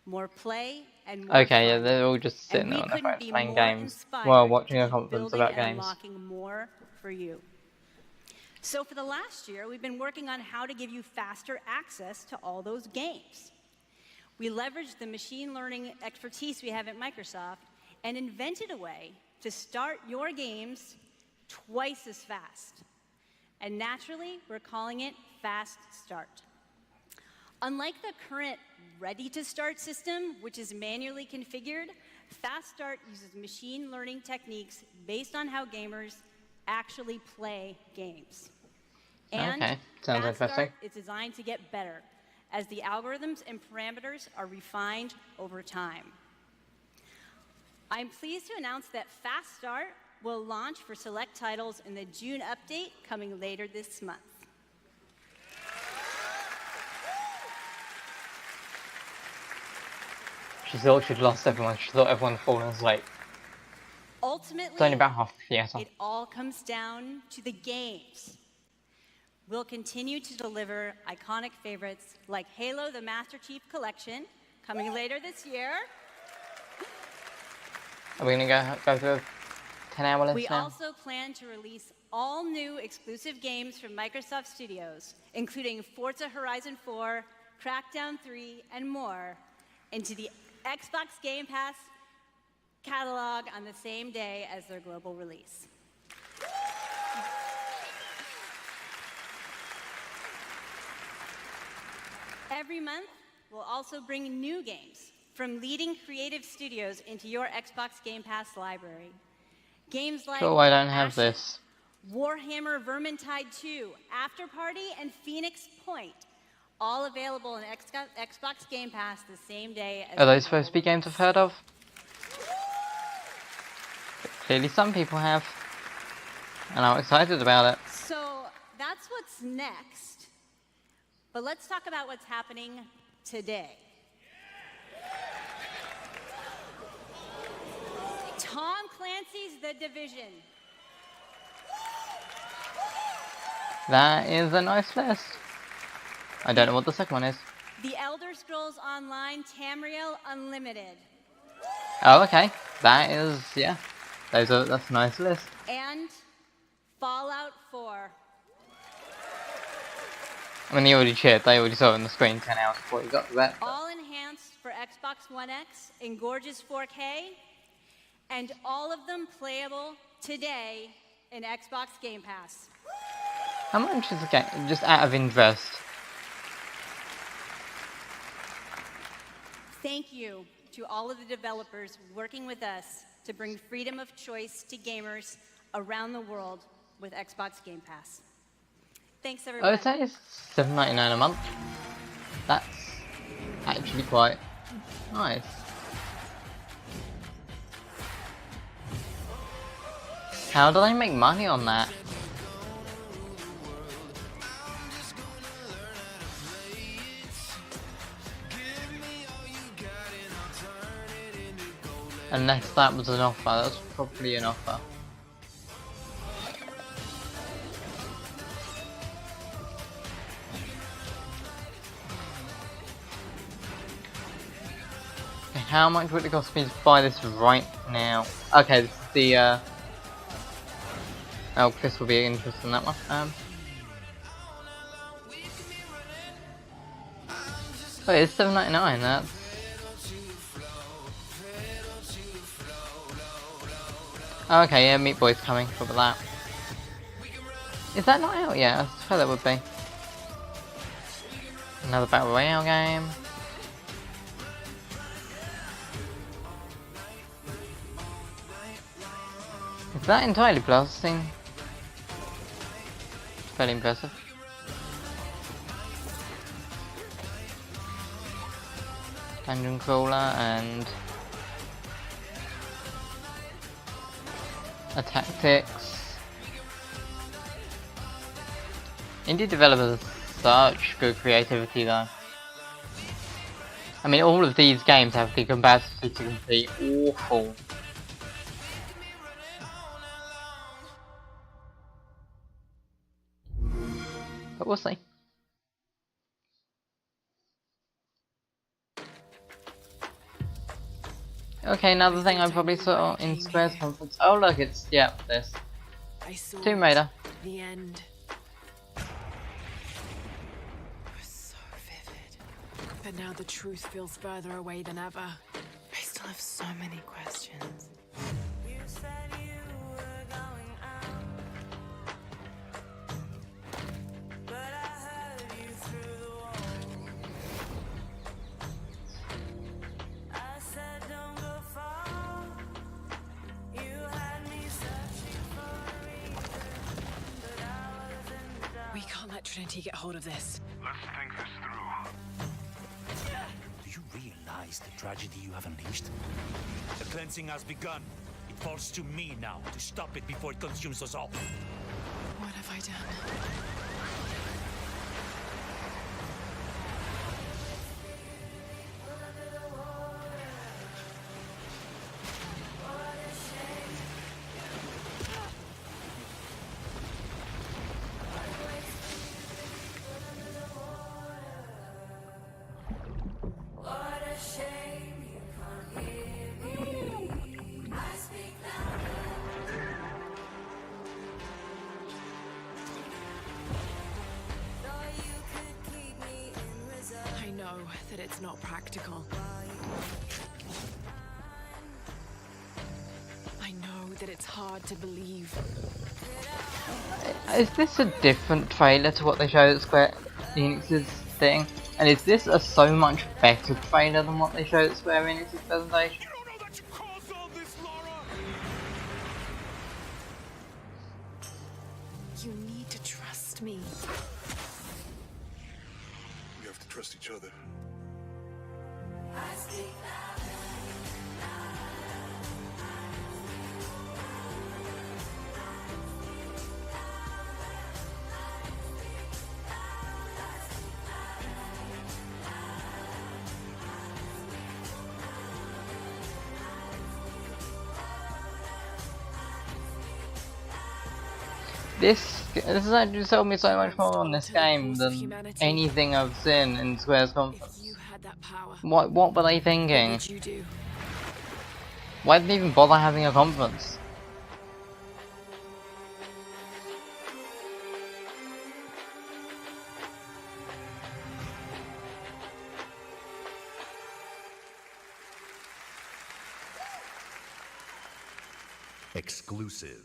more play, and more Okay, yeah, fun. they're all just sitting And there we on their couldn't phones be playing more games inspired while to watching a keep conference building about and games. unlocking more for you. So for the last year, we've been working on how to give you faster access to all those games. We leveraged the machine learning expertise we have at Microsoft and invented a way to start your games twice as fast. And naturally, we're calling it Fast Start. Unlike the current Ready to Start system, which is manually configured, Fast Start uses machine learning techniques based on how gamers actually play games. And Okay, sounds Fast interesting. Start is designed to get better as the algorithms and parameters are refined over time. I'm pleased to announce that Fast Start will launch for select titles in the June update coming later this month. She thought she'd lost everyone. She thought everyone had fallen asleep. Ultimately, It's only about half the theatre. it all comes down to the games. We'll continue to deliver iconic favorites like Halo the Master Chief Collection, coming later this year. Are we gonna go through a 10-hour list We now? also plan to release all new exclusive games from Microsoft Studios, including Forza Horizon 4, Crackdown 3, and more, into the Xbox Game Pass catalog on the same day as their global release. Every month, we'll also bring new games from leading creative studios into your Xbox Game Pass library. Games like Cool, I don't have this. Warhammer Vermintide 2, After Party, and Phoenix Point, all available in Xbox Game Pass the same day as Are those the supposed to be games I've heard of? Clearly some people have. And I'm excited about it. So that's what's next. But let's talk about what's happening today. Tom Clancy's The Division. That is a nice list. I don't know what the second one is. The Elder Scrolls Online Tamriel Unlimited. Oh, okay. That is, yeah. That's a nice list. And Fallout 4. I mean, they already cheered. They already saw it on the screen 10 hours before you got to that. All enhanced for Xbox One X in gorgeous 4K. And all of them playable today in Xbox Game Pass. How much is the game? Just out of interest. Thank you to all of the developers working with us to bring freedom of choice to gamers around the world with Xbox Game Pass. Thanks, everyone. Oh, that is $7.99 a month. That's actually quite nice. How do they make money on that? Unless that was an offer, that was probably an offer. Okay, how much would it cost me to buy this right now? Okay, this is the oh, Chris will be interested in that one. Oh, it's $7.99, that's... Okay, yeah, Meat Boy's coming for that. Is that not out yet? I thought that would be. Another Battle Royale game. Is that entirely processing? Fairly impressive. Dungeon Crawler and a Tactics. Indie developers have such good creativity though. I mean, all of these games have the capacity to be awful. But we'll see. Okay, another thing I probably saw in Square's conference. Oh look, it's, yeah, this. Tomb Raider. The end. It was so vivid. But now the truth feels further away than ever. I still have so many questions. You said you were going out, but I heard you through the wall. I said don't go far. You had me searching for a reason, but I was in the dark. We can't let Trinity get hold of this. Let's think this through. Do you realize the tragedy you have unleashed? The cleansing has begun. It falls to me now to stop it before it consumes us all. What have I done? That it's not practical. I know that it's hard to believe. Is this a different trailer to what they showed at Square Enix's thing? And is this a so much better trailer than what they showed at Square Enix's presentation? You need to trust me. We have to trust each other. This has actually sold me so much more on this game than anything I've seen in Square's conference. What were they thinking? Why did they even bother having a conference? Exclusive.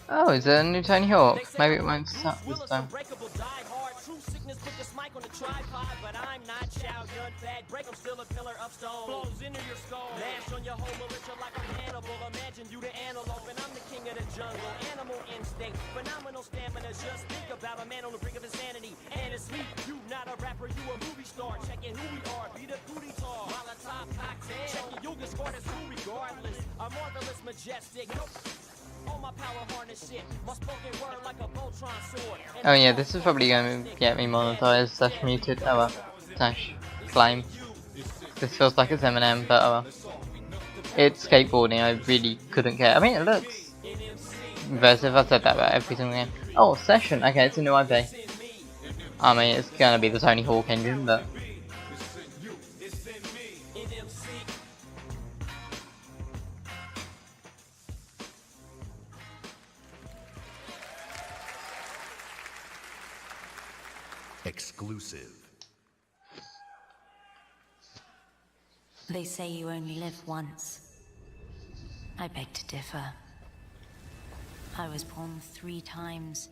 Oh, is there a new Tony Hawk? Maybe it won't suck this time. On the tripod, but I'm not Chow Yun Fat. Break 'em, still a pillar of stone. Blows into your skull. Lash on your whole militia like a cannibal. Imagine you the antelope, and I'm the king of the jungle. Animal instinct, phenomenal stamina. Just think about a man on the brink of insanity. And it's me, you not a rapper, you a movie star. Checking who we are, be the booty tall. While a top cocktail. Checking you'll get scored as who regardless. A marvelous, majestic. Nope. All my power harness shit. My spoken word like a Voltron sword. Oh yeah, this is probably going to get me monetized slash muted. Oh well. Slash claim. This feels like it's Eminem, but oh well. It's skateboarding, I really couldn't care. I mean, it looks impressive. I've said that about every single game. Oh, Session. Okay, it's a new IP. I mean, it's going to be the Tony Hawk engine, but... Exclusive. They say you only live once. I beg to differ. I was born 3 times,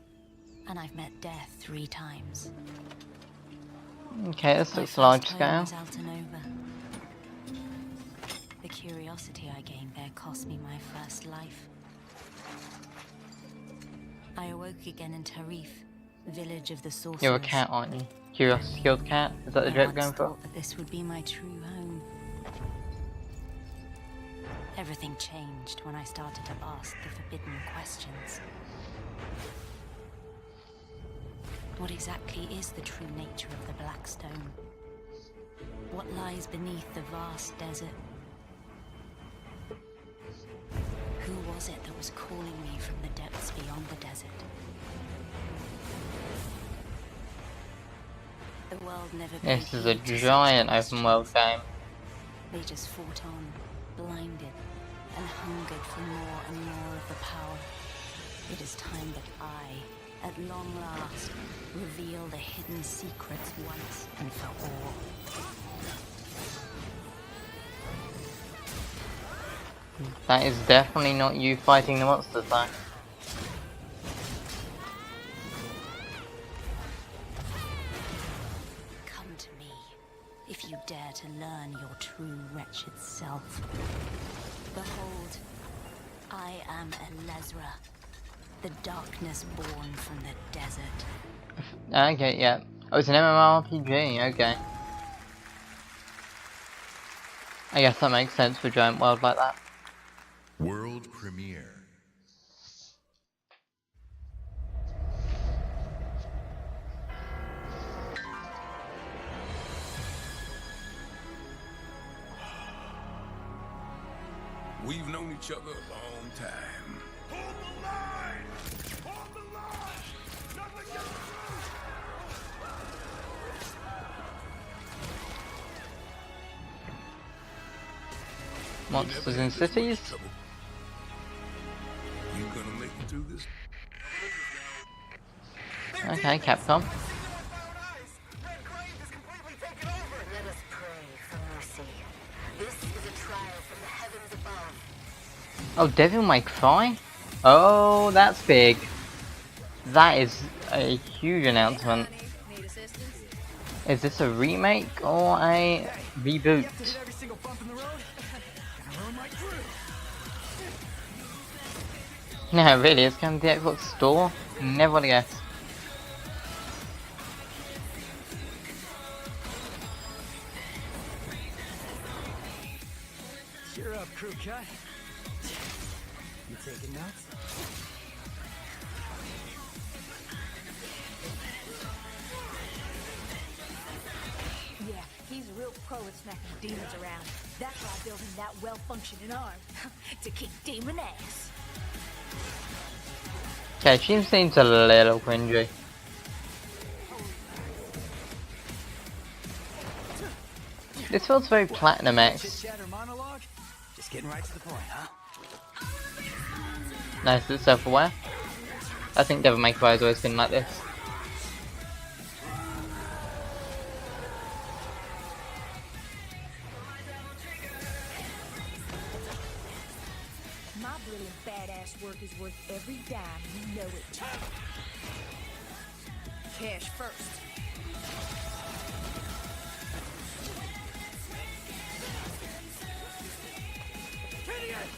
and I've met death 3 times. Okay, this looks large scale. The curiosity I gained there cost me my first life. I awoke again in Tarif, village of the sorcerers. You're a cat, aren't you? Curiosity killed cat? Is that the joke going for? That this would be my true home. Everything changed when I started to ask the forbidden questions. What exactly is the true nature of the Blackstone? What lies beneath the vast desert? Who was it that was calling me from the depths beyond the desert? The world never paid This is a heed to giant such open world game. They just fought on, blinded, and hungered for more and more of the power. It is time that I, at long last, reveal the hidden secrets once and for all. That is definitely not you fighting the monsters though. Come to me, if you dare to learn your true wretched self. Behold, I am Elezra, the darkness born from the desert. Okay, yeah. Oh, it's an MMORPG, okay. I guess that makes sense for a giant world like that. World premiere. We've known each other a long time. Hold the line! Hold the line! Nothing gets Monsters in cities? You gonna make it through this? Okay, Capcom. Let us pray for mercy. This is a trial from the heavens above. Oh, Devil May Cry? Oh, that's big. That is a huge announcement. Is this a remake or a reboot? No, really, it's coming to the Xbox store? Never would have guessed. Cheer up, crew cut. You taking notes? pro at smacking demons around. That's why I built him that well-functioning arm. To kick demon ass. Okay, she seems a little cringy. This feels very Platinum X. Just getting right to the point, huh? Nice, it's self-aware. I think Devil May Cry has always been like this. My brilliant badass work is worth every dime, you know it. Cash first.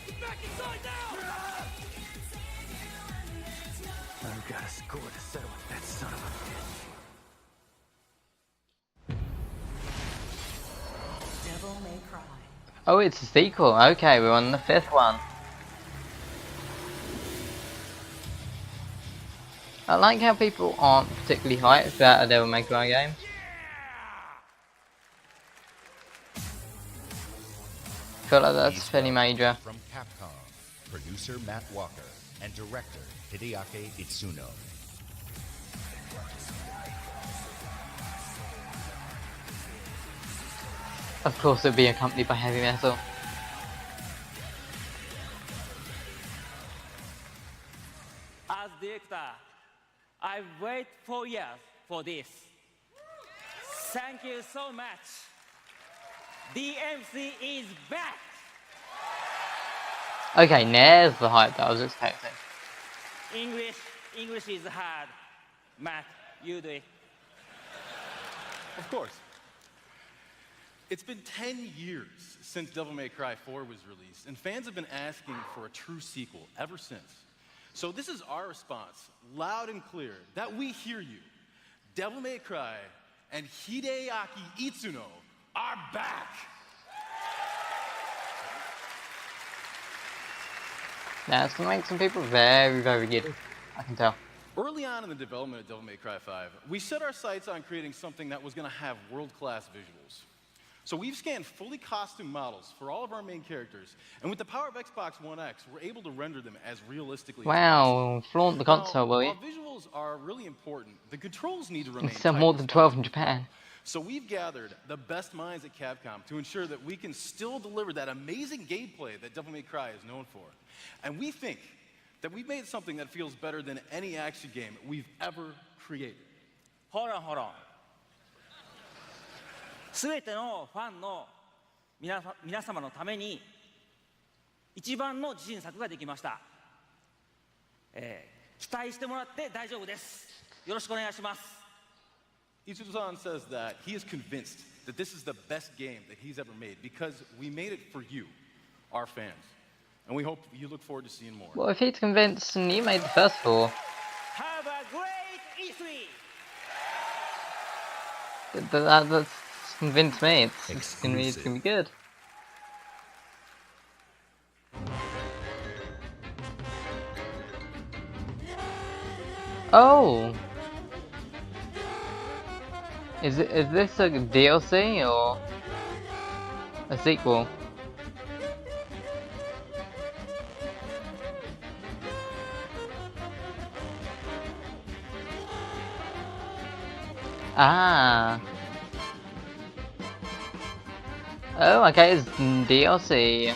Get back inside now! I've got a score to settle with that son of a bitch. Devil May Cry. Oh, it's a sequel. Okay, we're on the 5th one. I like how people aren't particularly hyped about a Devil May Cry game. I feel like that's fairly major. From Capcom, producer Matt Walker and director Hideaki Itsuno. Of course, it'd be accompanied by heavy metal. As director, I wait 4 years for this. Thank you so much. DMC is back! Okay, there's the hype that I was expecting. English is hard. Matt, you do it. Of course. It's been 10 years since Devil May Cry 4 was released, and fans have been asking for a true sequel ever since. So this is our response, loud and clear, that we hear you. Devil May Cry and Hideaki Itsuno are back! Now, it's gonna make some people very, very giddy. I can tell. Early on in the development of Devil May Cry 5, we set our sights on creating something that was going to have world-class visuals. So we've scanned fully costumed models for all of our main characters, and with the power of Xbox One X, we're able to render them as realistically as Wow, flaunt the console, will you? While visuals are really important, the controls need to remain Sell more than 12 in Japan. So we've gathered the best minds at Capcom to ensure that we can still deliver that amazing gameplay that Devil May Cry is known for. And we think that we've made something that feels better than any action game we've ever created. Hold on. すべてのファンの皆様のために一番の自信作ができました。期待してもらって大丈夫です。よろしくお願いします。Itsuno-san says that he is convinced that this is the best game that he's ever made because we made it for you, our fans. And we hope you look forward to seeing more. Well, if he's convinced and you made the first 4. Have a great E3! That's convinced me. It's gonna be good. Oh! Is this a DLC or a sequel? Ah. Oh, okay, it's DLC.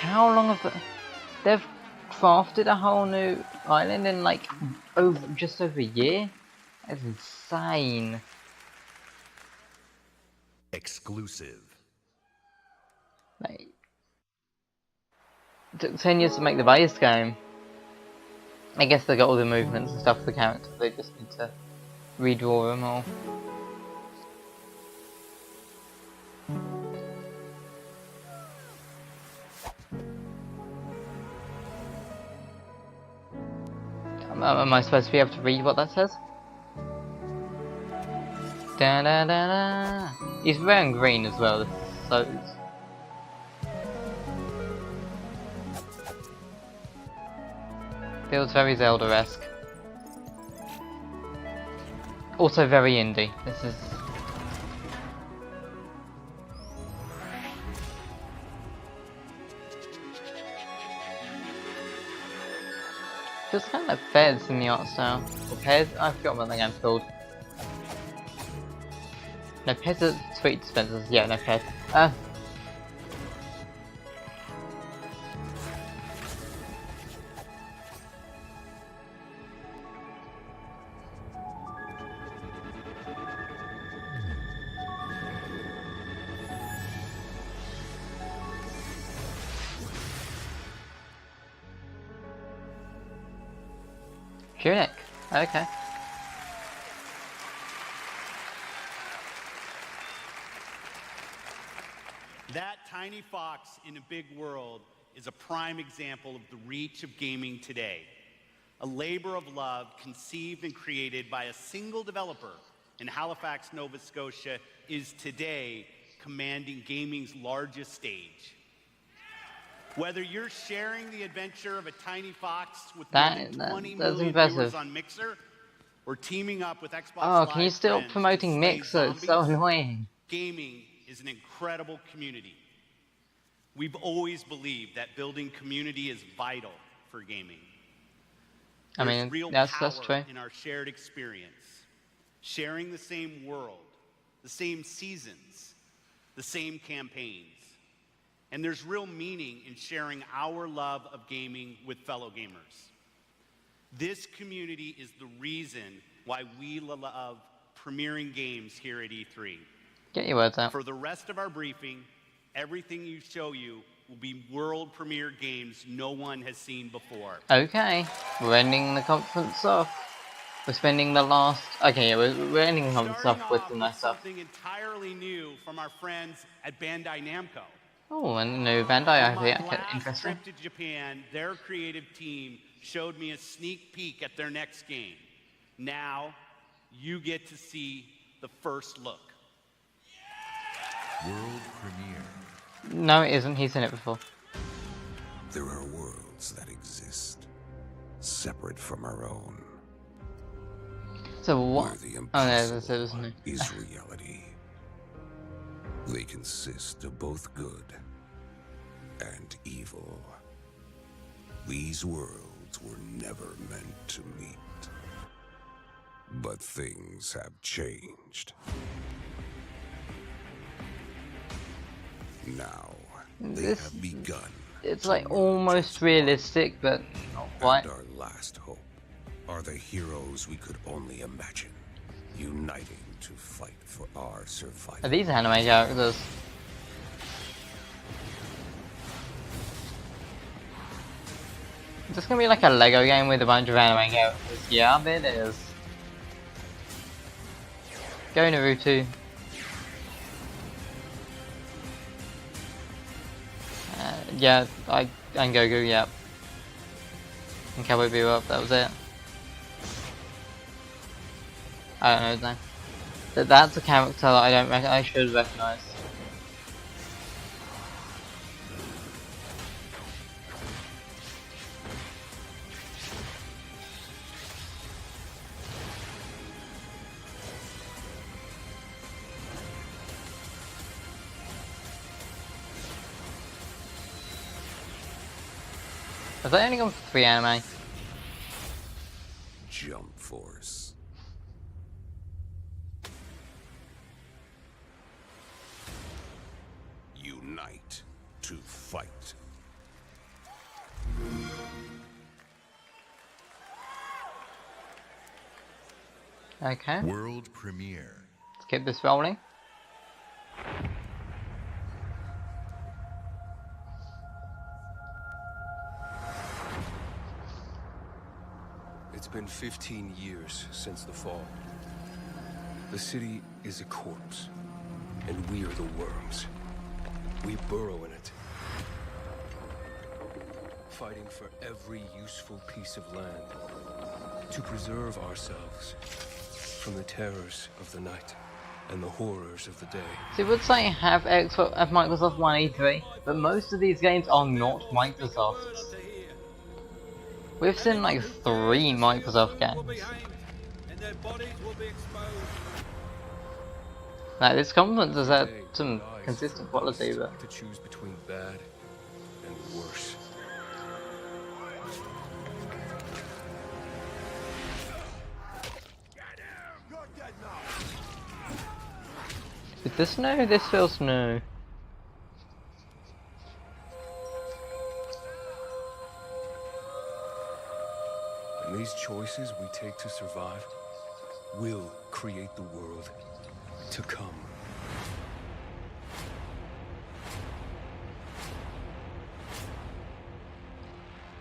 How long have they've crafted a whole new island in like just over a year? That's insane. Exclusive. Like, it took 10 years to make the base game. I guess they got all the movements and stuff for the characters, they just need to redraw them all. Am I supposed to be able to read what that says? Da da da da. He's wearing green as well, so feels very Zelda-esque. Also very indie. This is... Feels kind of like Fez in the art style. Or Pez? I forgot what the game's called. No, Pez are sweet dispensers. Yeah, no, Pez. Tunic. Okay. That tiny fox in a big world is a prime example of the reach of gaming today. A labor of love conceived and created by a single developer in Halifax, Nova Scotia is today commanding gaming's largest stage. Whether you're sharing the adventure of a tiny fox with more than 20 million viewers on Mixer, or teaming up with Xbox Live can you stop promoting Mixer? It's so annoying. Gaming is an incredible community. We've always believed that building community is vital for gaming. I mean, that's true. In our shared experience, sharing the same world, the same seasons, the same campaigns. And there's real meaning in sharing our love of gaming with fellow gamers. This community is the reason why we love premiering games here at E3. Get your words out. For the rest of our briefing, everything you show you will be world premiere games no one has seen before. Okay, we're ending the conference off. We're spending the last... Okay, yeah, we're ending the conference off with the nice stuff. Something entirely new from our friends at Bandai Namco. Oh, a new Bandai IP. Okay, interesting. On my last trip to Japan, their creative team showed me a sneak peek at their next game. Now, you get to see the first look. World premiere. No, it isn't. He's seen it before. There are worlds that exist, separate from our own. So what? Oh, no, that's it, isn't it? Is reality. They consist of both good and evil. These worlds were never meant to meet. But things have changed. Now, they have begun. It's like almost realistic, but not quite. And our last hope are the heroes we could only imagine, uniting to fight for our survival. Are these anime characters? Is this gonna be like a Lego game with a bunch of anime characters? Yeah, I bet it is. Go Naruto. Yeah, and Goku, yeah. And Cowboy Bebop, that was it. I don't know his name. That's a character that I don't I should recognise. Have they only gone for 3 anime? Jump Force. Unite to fight. Okay. World premiere. Let's keep this rolling. It's been 15 years since the fall. The city is a corpse, and we are the worms. We burrow in it, fighting for every useful piece of land to preserve ourselves from the terrors of the night and the horrors of the day. So you would say have Microsoft won E3, but most of these games are not Microsoft's. We've seen like 3 Microsoft games. and their bodies will be exposed. Like, this compliment does have some consistent quality, but To choose between bad and worse. is this new? This feels new. And these choices we take to survive will create the world to come.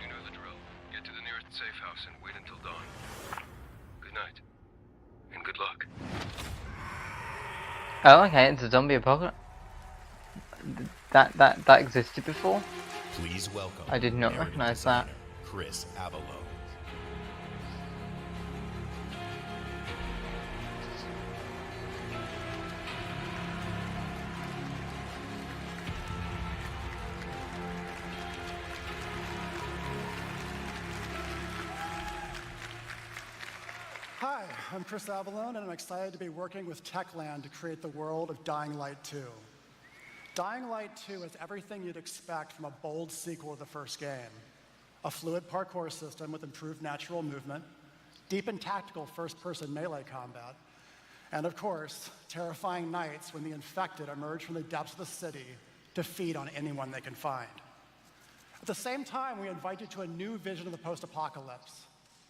You know the drill. Get to the nearest safe house and wait until dawn. Good night. And good luck. Oh, okay, it's a zombie apocalypse. That existed before? Please welcome. I did not recognize that. Chris Avalo. Hi, I'm Chris Avallone, and I'm excited to be working with Techland to create the world of Dying Light 2. Dying Light 2 is everything you'd expect from a bold sequel to the first game. A fluid parkour system with improved natural movement, deep and tactical first-person melee combat, and of course, terrifying nights when the infected emerge from the depths of the city to feed on anyone they can find. At the same time, we invite you to a new vision of the post-apocalypse,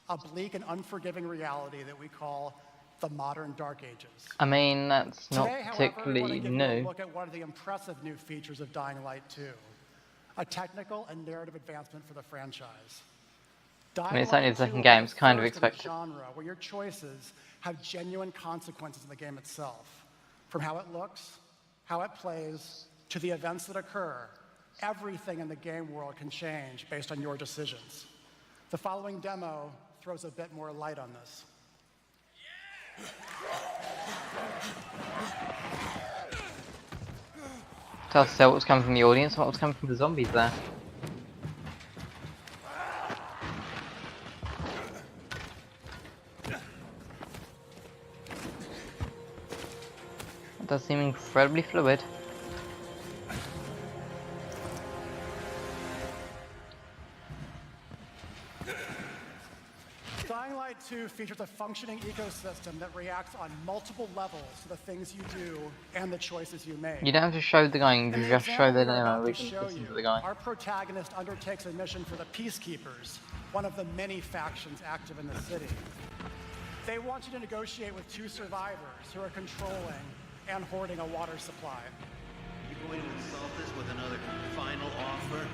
a bleak and unforgiving reality that we call the modern Dark Ages. I mean, that's not Today, however, we want to particularly give you new. a look at one of the impressive new features of Dying Light 2, a technical and narrative advancement for the franchise. I mean, it's only the Dying Light 2 second game, it's kind of is the first in expected. a genre where your choices have genuine consequences in the game itself. From how it looks, how it plays, to the events that occur, everything in the game world can change based on your decisions. The following demo throws a bit more light on this. Tell us what was coming from the audience and what was coming from the zombies there. It does seem incredibly fluid. Dying Light 2 features a functioning ecosystem that reacts on multiple levels to the things you do and the choices you make. You don't have to show the guy, you In the just show the example we're demo, about we to can show listen you, to the guy. Our protagonist undertakes a mission for the Peacekeepers, one of the many factions active in the city. They want you to negotiate with two survivors who are controlling and hoarding a water supply. You going to insult us with another final offer?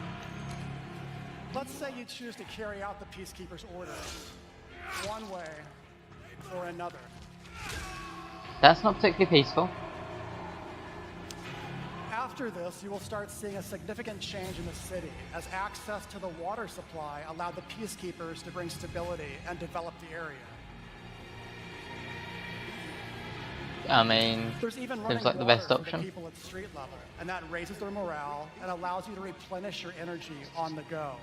Let's say you choose to carry out the Peacekeepers' orders, one way or another. That's not particularly peaceful. After this, you will start seeing a significant change in the city as access to the water supply allowed the Peacekeepers to bring stability and develop the area. I mean, There's even seems running like the water best for option. the people at street level, and that raises their morale and allows you to replenish your energy on the go.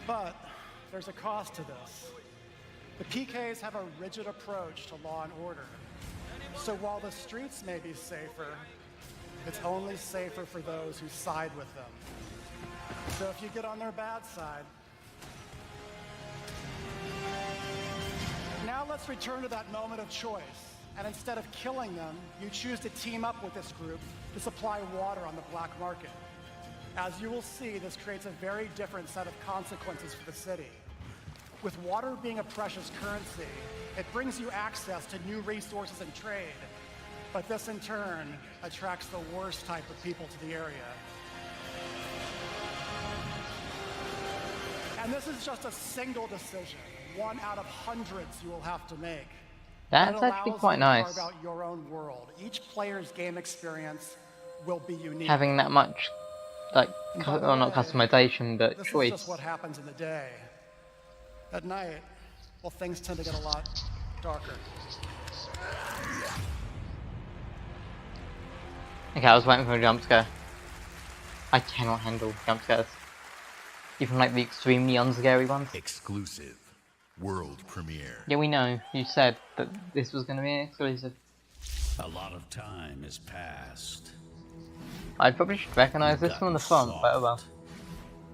But there's a cost to this. The PKs have a rigid approach to law and order. So while the streets may be safer, it's only safer for those who side with them. So if you get on their bad side. Now let's return to that moment of choice. And instead of killing them, you choose to team up with this group to supply water on the black market. As you will see, this creates a very different set of consequences for the city. With water being a precious currency, it brings you access to new resources and trade. But this, in turn, attracts the worst type of people to the area. And this is just a single decision, one out of hundreds you will have to make. That's actually quite nice. Carve out your own world. Each player's game experience will be unique. Having that much, like, well, not customization, but This choice. is just what happens in the day. At night, well, things tend to get a lot darker. Okay, I was waiting for a jump scare. I cannot handle jump scares. Even like the extremely unscary ones. Exclusive. world premiere. Yeah, we know. You said that this was going to be an exclusive. A lot of time has passed. I probably should recognise this from the front, but oh well.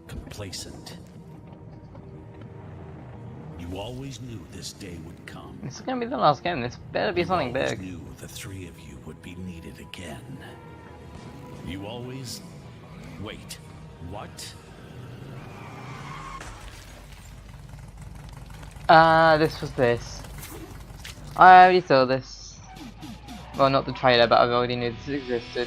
Complacent. You always knew this day would come. This is going to be the last game. This better be something big. You knew the three of you would be needed again. You always... Wait. What? This was this. I already saw this. Well, not the trailer, but I already knew this existed.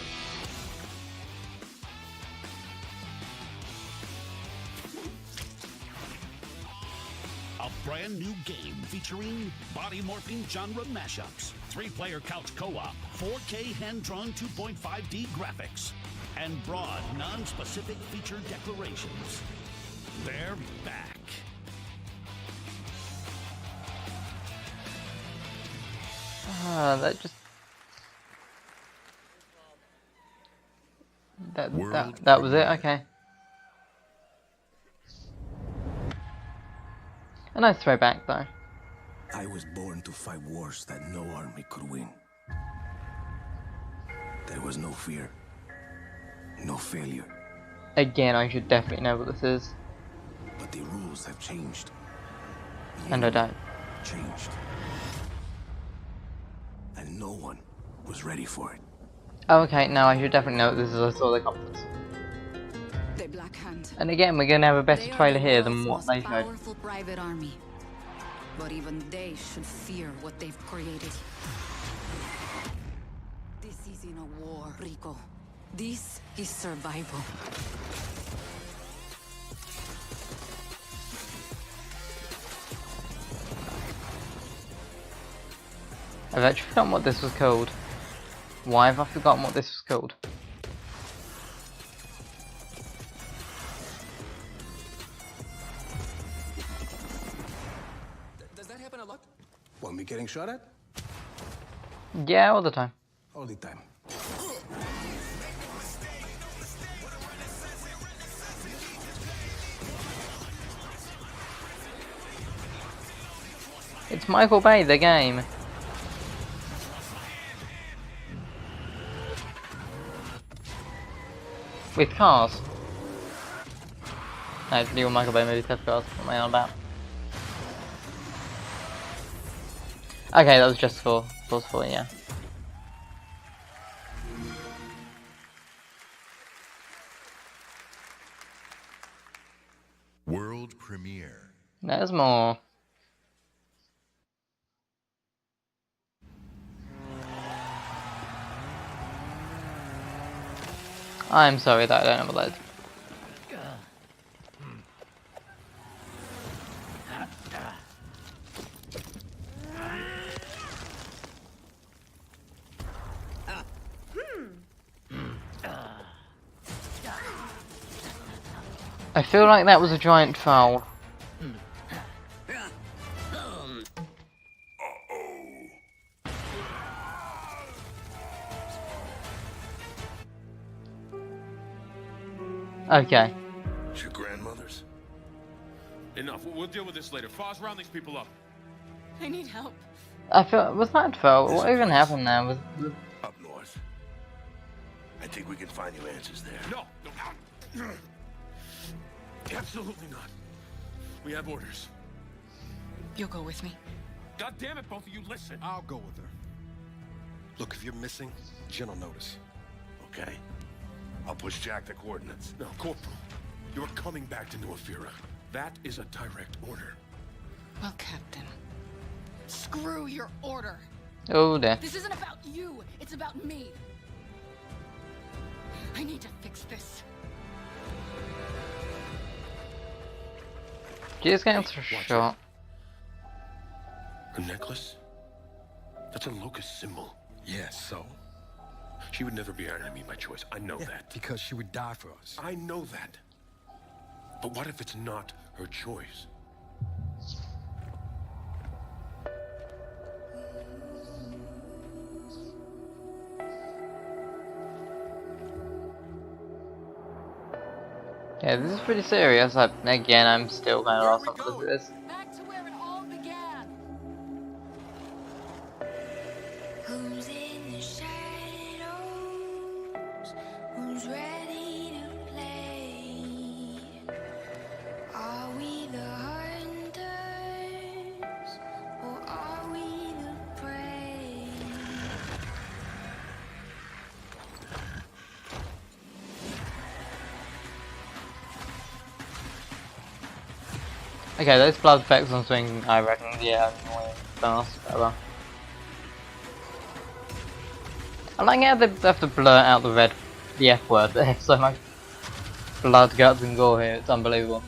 A brand new game featuring body morphing genre mashups, 3-player couch co-op, 4K hand-drawn 2.5D graphics, and broad, non-specific feature declarations. They're back. That just... That was it? Okay. A nice throwback, though. I was born to fight wars that no army could win. There was no fear. No failure. Again, I should definitely know what this is. But the rules have changed. And I don't. Changed. And no one was ready for it. Oh, okay, now I should definitely know what this is. I saw the conference. The Black Hand. And again, we're going to have a better trailer here than what they showed. Powerful private army. But even they should fear what they've created. This isn't a war, Rico. This is survival. I've actually forgotten what this was called. Why have I forgotten what this was called? Does that happen a lot? Want me getting shot at? Yeah, all the time. All the time. It's Michael Bay, the game. With cars. No, it's the new Michael Bay movie, test cars. What am I on about? Okay, that was just for Force 4, yeah. World premiere. There's more. I'm sorry that I don't have a load. I feel like that was a giant foul. Okay. It's your grandmother's. Enough. We'll deal with this later. Foz, round these people up. I need help. I feel was that foul? What even happened there? Was Up north. I think we can find you answers there. No. Absolutely not. We have orders. You'll go with me. God damn it, both of you, listen. I'll go with her. Look, if you're missing, Jen will notice. Okay. I'll push Jack the coordinates. No, Corporal. You're coming back to New Ephyra. That is a direct order. Well, Captain. Screw your order. oh dear. This isn't about you. It's about me. I need to fix this. Just getting shot. A necklace? That's a locust symbol. Yeah, so? She would never be our enemy by choice. I know that. Because she would die for us. I know that. But what if it's not her choice? Yeah, this is pretty serious. Again, I'm still kind of lost on what this is. Back to where it all began. Okay, those blood effects on swing, I reckon, yeah, annoying fast, better. I like how they have to blur out the F word. There's so much blood, guts, and gore here. It's unbelievable.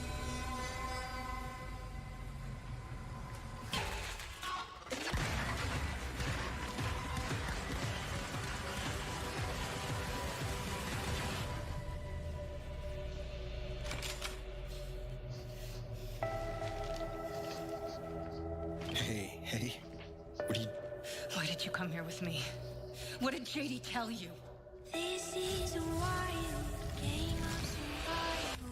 Hey. What are you... Why did you come here with me? What did JD tell you? This is a wild game of survival.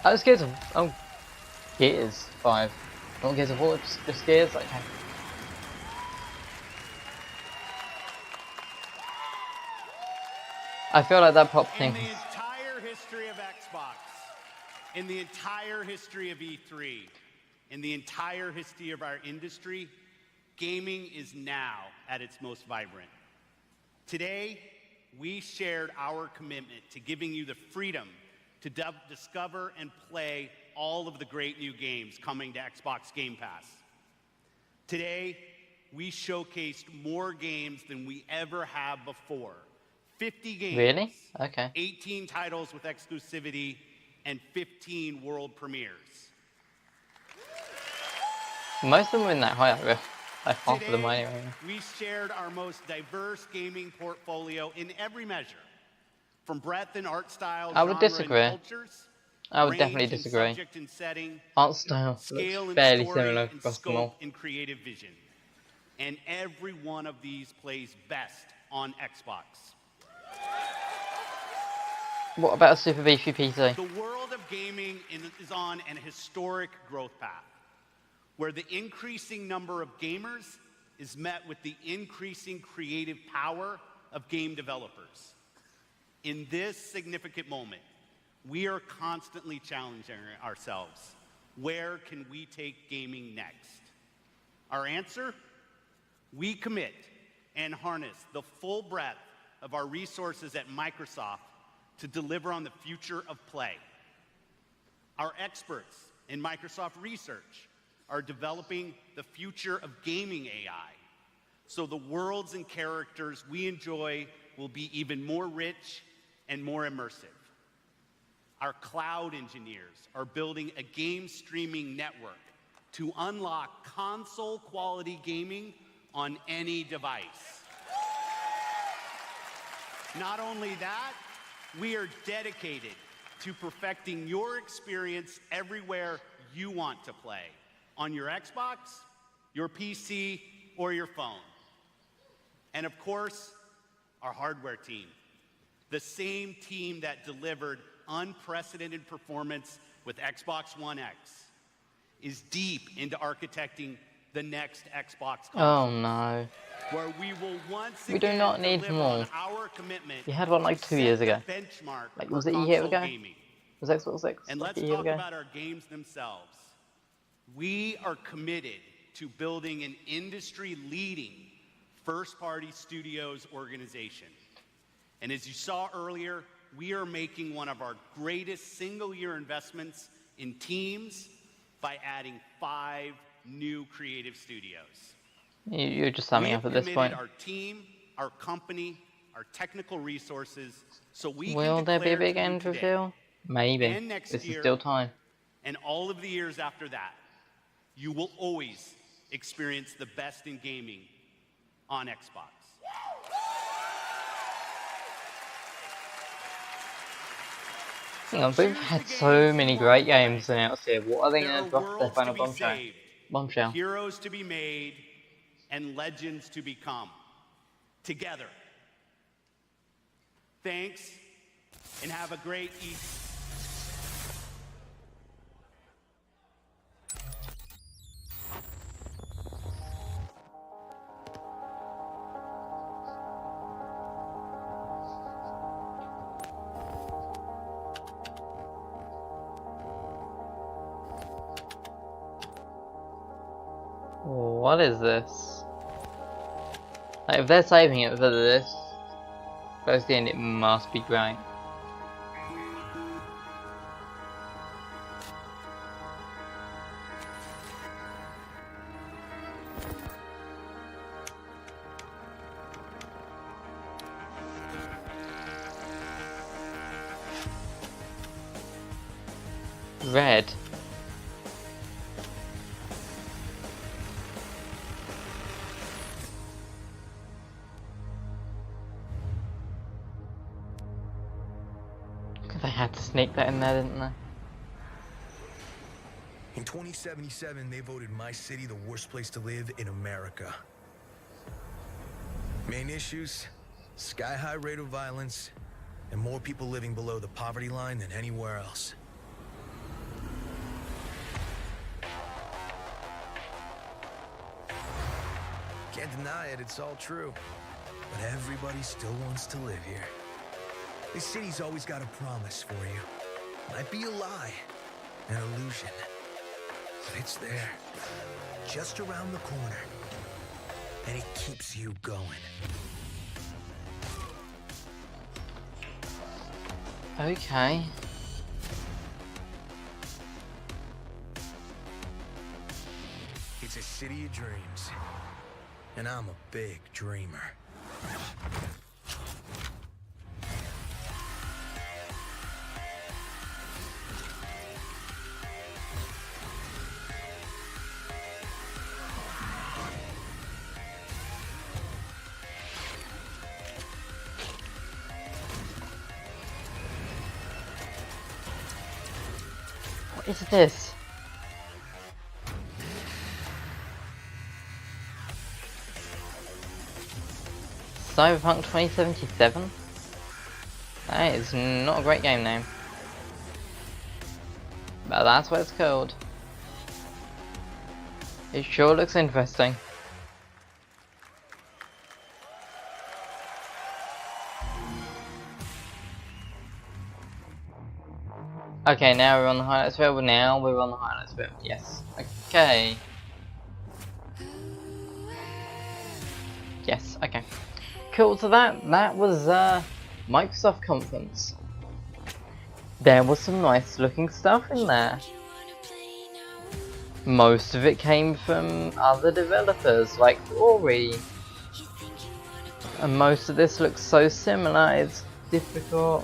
I was scared of Gears 5. Not Gears of War, just Gears, like I feel like that pop thing. In the entire history of Xbox, in the entire history of E3, in the entire history of our industry, gaming is now at its most vibrant. Today, we shared our commitment to giving you the freedom to discover and play all of the great new games coming to Xbox Game Pass. Today, we showcased more games than we ever have before. 50 games. Really? Okay. 18 titles with exclusivity, and 15 world premieres. Most of them are in that high up, like half of them Today, anyway. we shared our most diverse gaming portfolio in every measure, from breadth and art style, I would genre, disagree. and cultures, I would range definitely and disagree. subject and setting, Art style scale looks and fairly story, similar and across them all. scope and creative vision. And every one of these plays best on Xbox. What about a Super Beefy PC? The world of gaming is on an historic growth path, where the increasing number of gamers is met with the increasing creative power of game developers. In this significant moment, we are constantly challenging ourselves. Where can we take gaming next? Our answer? We commit and harness the full breadth of our resources at Microsoft to deliver on the future of play. Our experts in Microsoft Research are developing the future of gaming AI, so the worlds and characters we enjoy will be even more rich and more immersive. Our cloud engineers are building a game streaming network to unlock console-quality gaming on any device. Not only that, we are dedicated to perfecting your experience everywhere you want to play, on your Xbox, your PC, or your phone. And of course, our hardware team, the same team that delivered unprecedented performance with Xbox One X, is deep into architecting the next Xbox console. Oh no. Where we will once We do again not need deliver more. on our commitment You had one like to 2 set years the ago. benchmark Like, for was it a year console ago? gaming. Was Xbox 6 And like let's a year talk ago? about our games themselves. We are committed to building an industry-leading first-party studios organization. And as you saw earlier, we are making one of our greatest single-year investments in teams by adding 5 new creative studios. You're just summing up at this point. We have committed our team, our company, our technical resources, so we Will can there be a declare big to you end today, reveal? Maybe. and next This is year, still time. and all of the years after that, you will always experience the best in gaming on Xbox. Hang on, we've had so many great games announced here. What are they going to drop their Worlds final to be bombshell? saved, Bombshell. heroes to be made, and legends to become. Together. Thanks, and have a great Easter. What is this? Like, if they're saving it for this, close to the end, it must be great. red. They had to sneak that in there, didn't they? In 2077, they voted my city the worst place to live in America. Main issues, sky-high rate of violence, and more people living below the poverty line than anywhere else. Can't deny it, it's all true. But everybody still wants to live here. This city's always got a promise for you. Might be a lie, an illusion. But it's there, just around the corner. And it keeps you going. Okay. It's a city of dreams. And I'm a big dreamer. What is this? Cyberpunk 2077? That is not a great game name. But that's what it's called. It sure looks interesting. Okay, now we're on the highlights reel. Now we're on the highlights reel. Yes. Okay. Yes. Okay. Cool. So that was Microsoft conference. There was some nice looking stuff in there. Most of it came from other developers like Ori. And most of this looks so similar. It's difficult.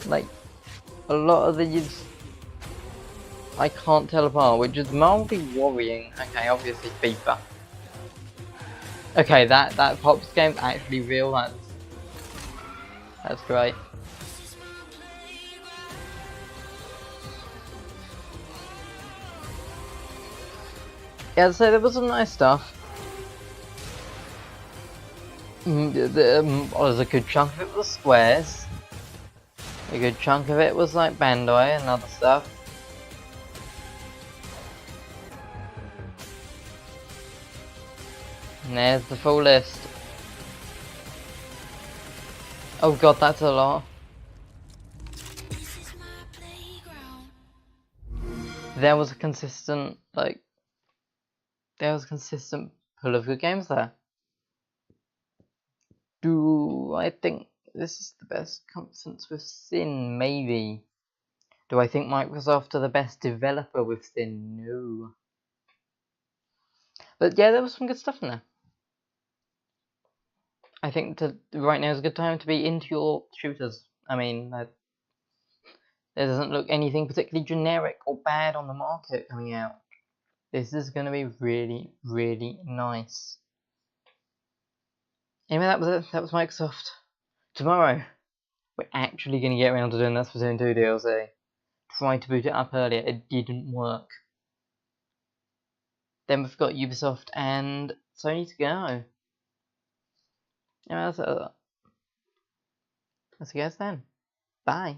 Like, a lot of these I can't tell apart, which is mildly worrying. Okay, obviously FIFA. Okay, that Pops game's actually real. That's great. Yeah, so there was some nice stuff. Was a good chunk of it was Squares. A good chunk of it was like Bandai and other stuff. And there's the full list. Oh god, that's a lot. There was a consistent, pull of good games there. Do I think this is the best conference we've seen? Maybe. Do I think Microsoft are the best developer we've seen? No. But yeah, there was some good stuff in there. I think right now is a good time to be into your shooters. I mean, there doesn't look anything particularly generic or bad on the market coming out. This is going to be really, really nice. Anyway, that was it. That was Microsoft. Tomorrow, we're actually going to get around to doing that Splatoon 2 DLC. Tried to boot it up earlier, it didn't work. Then we've got Ubisoft and Sony to go. Yeah, that's it. I'll see you guys then. Bye.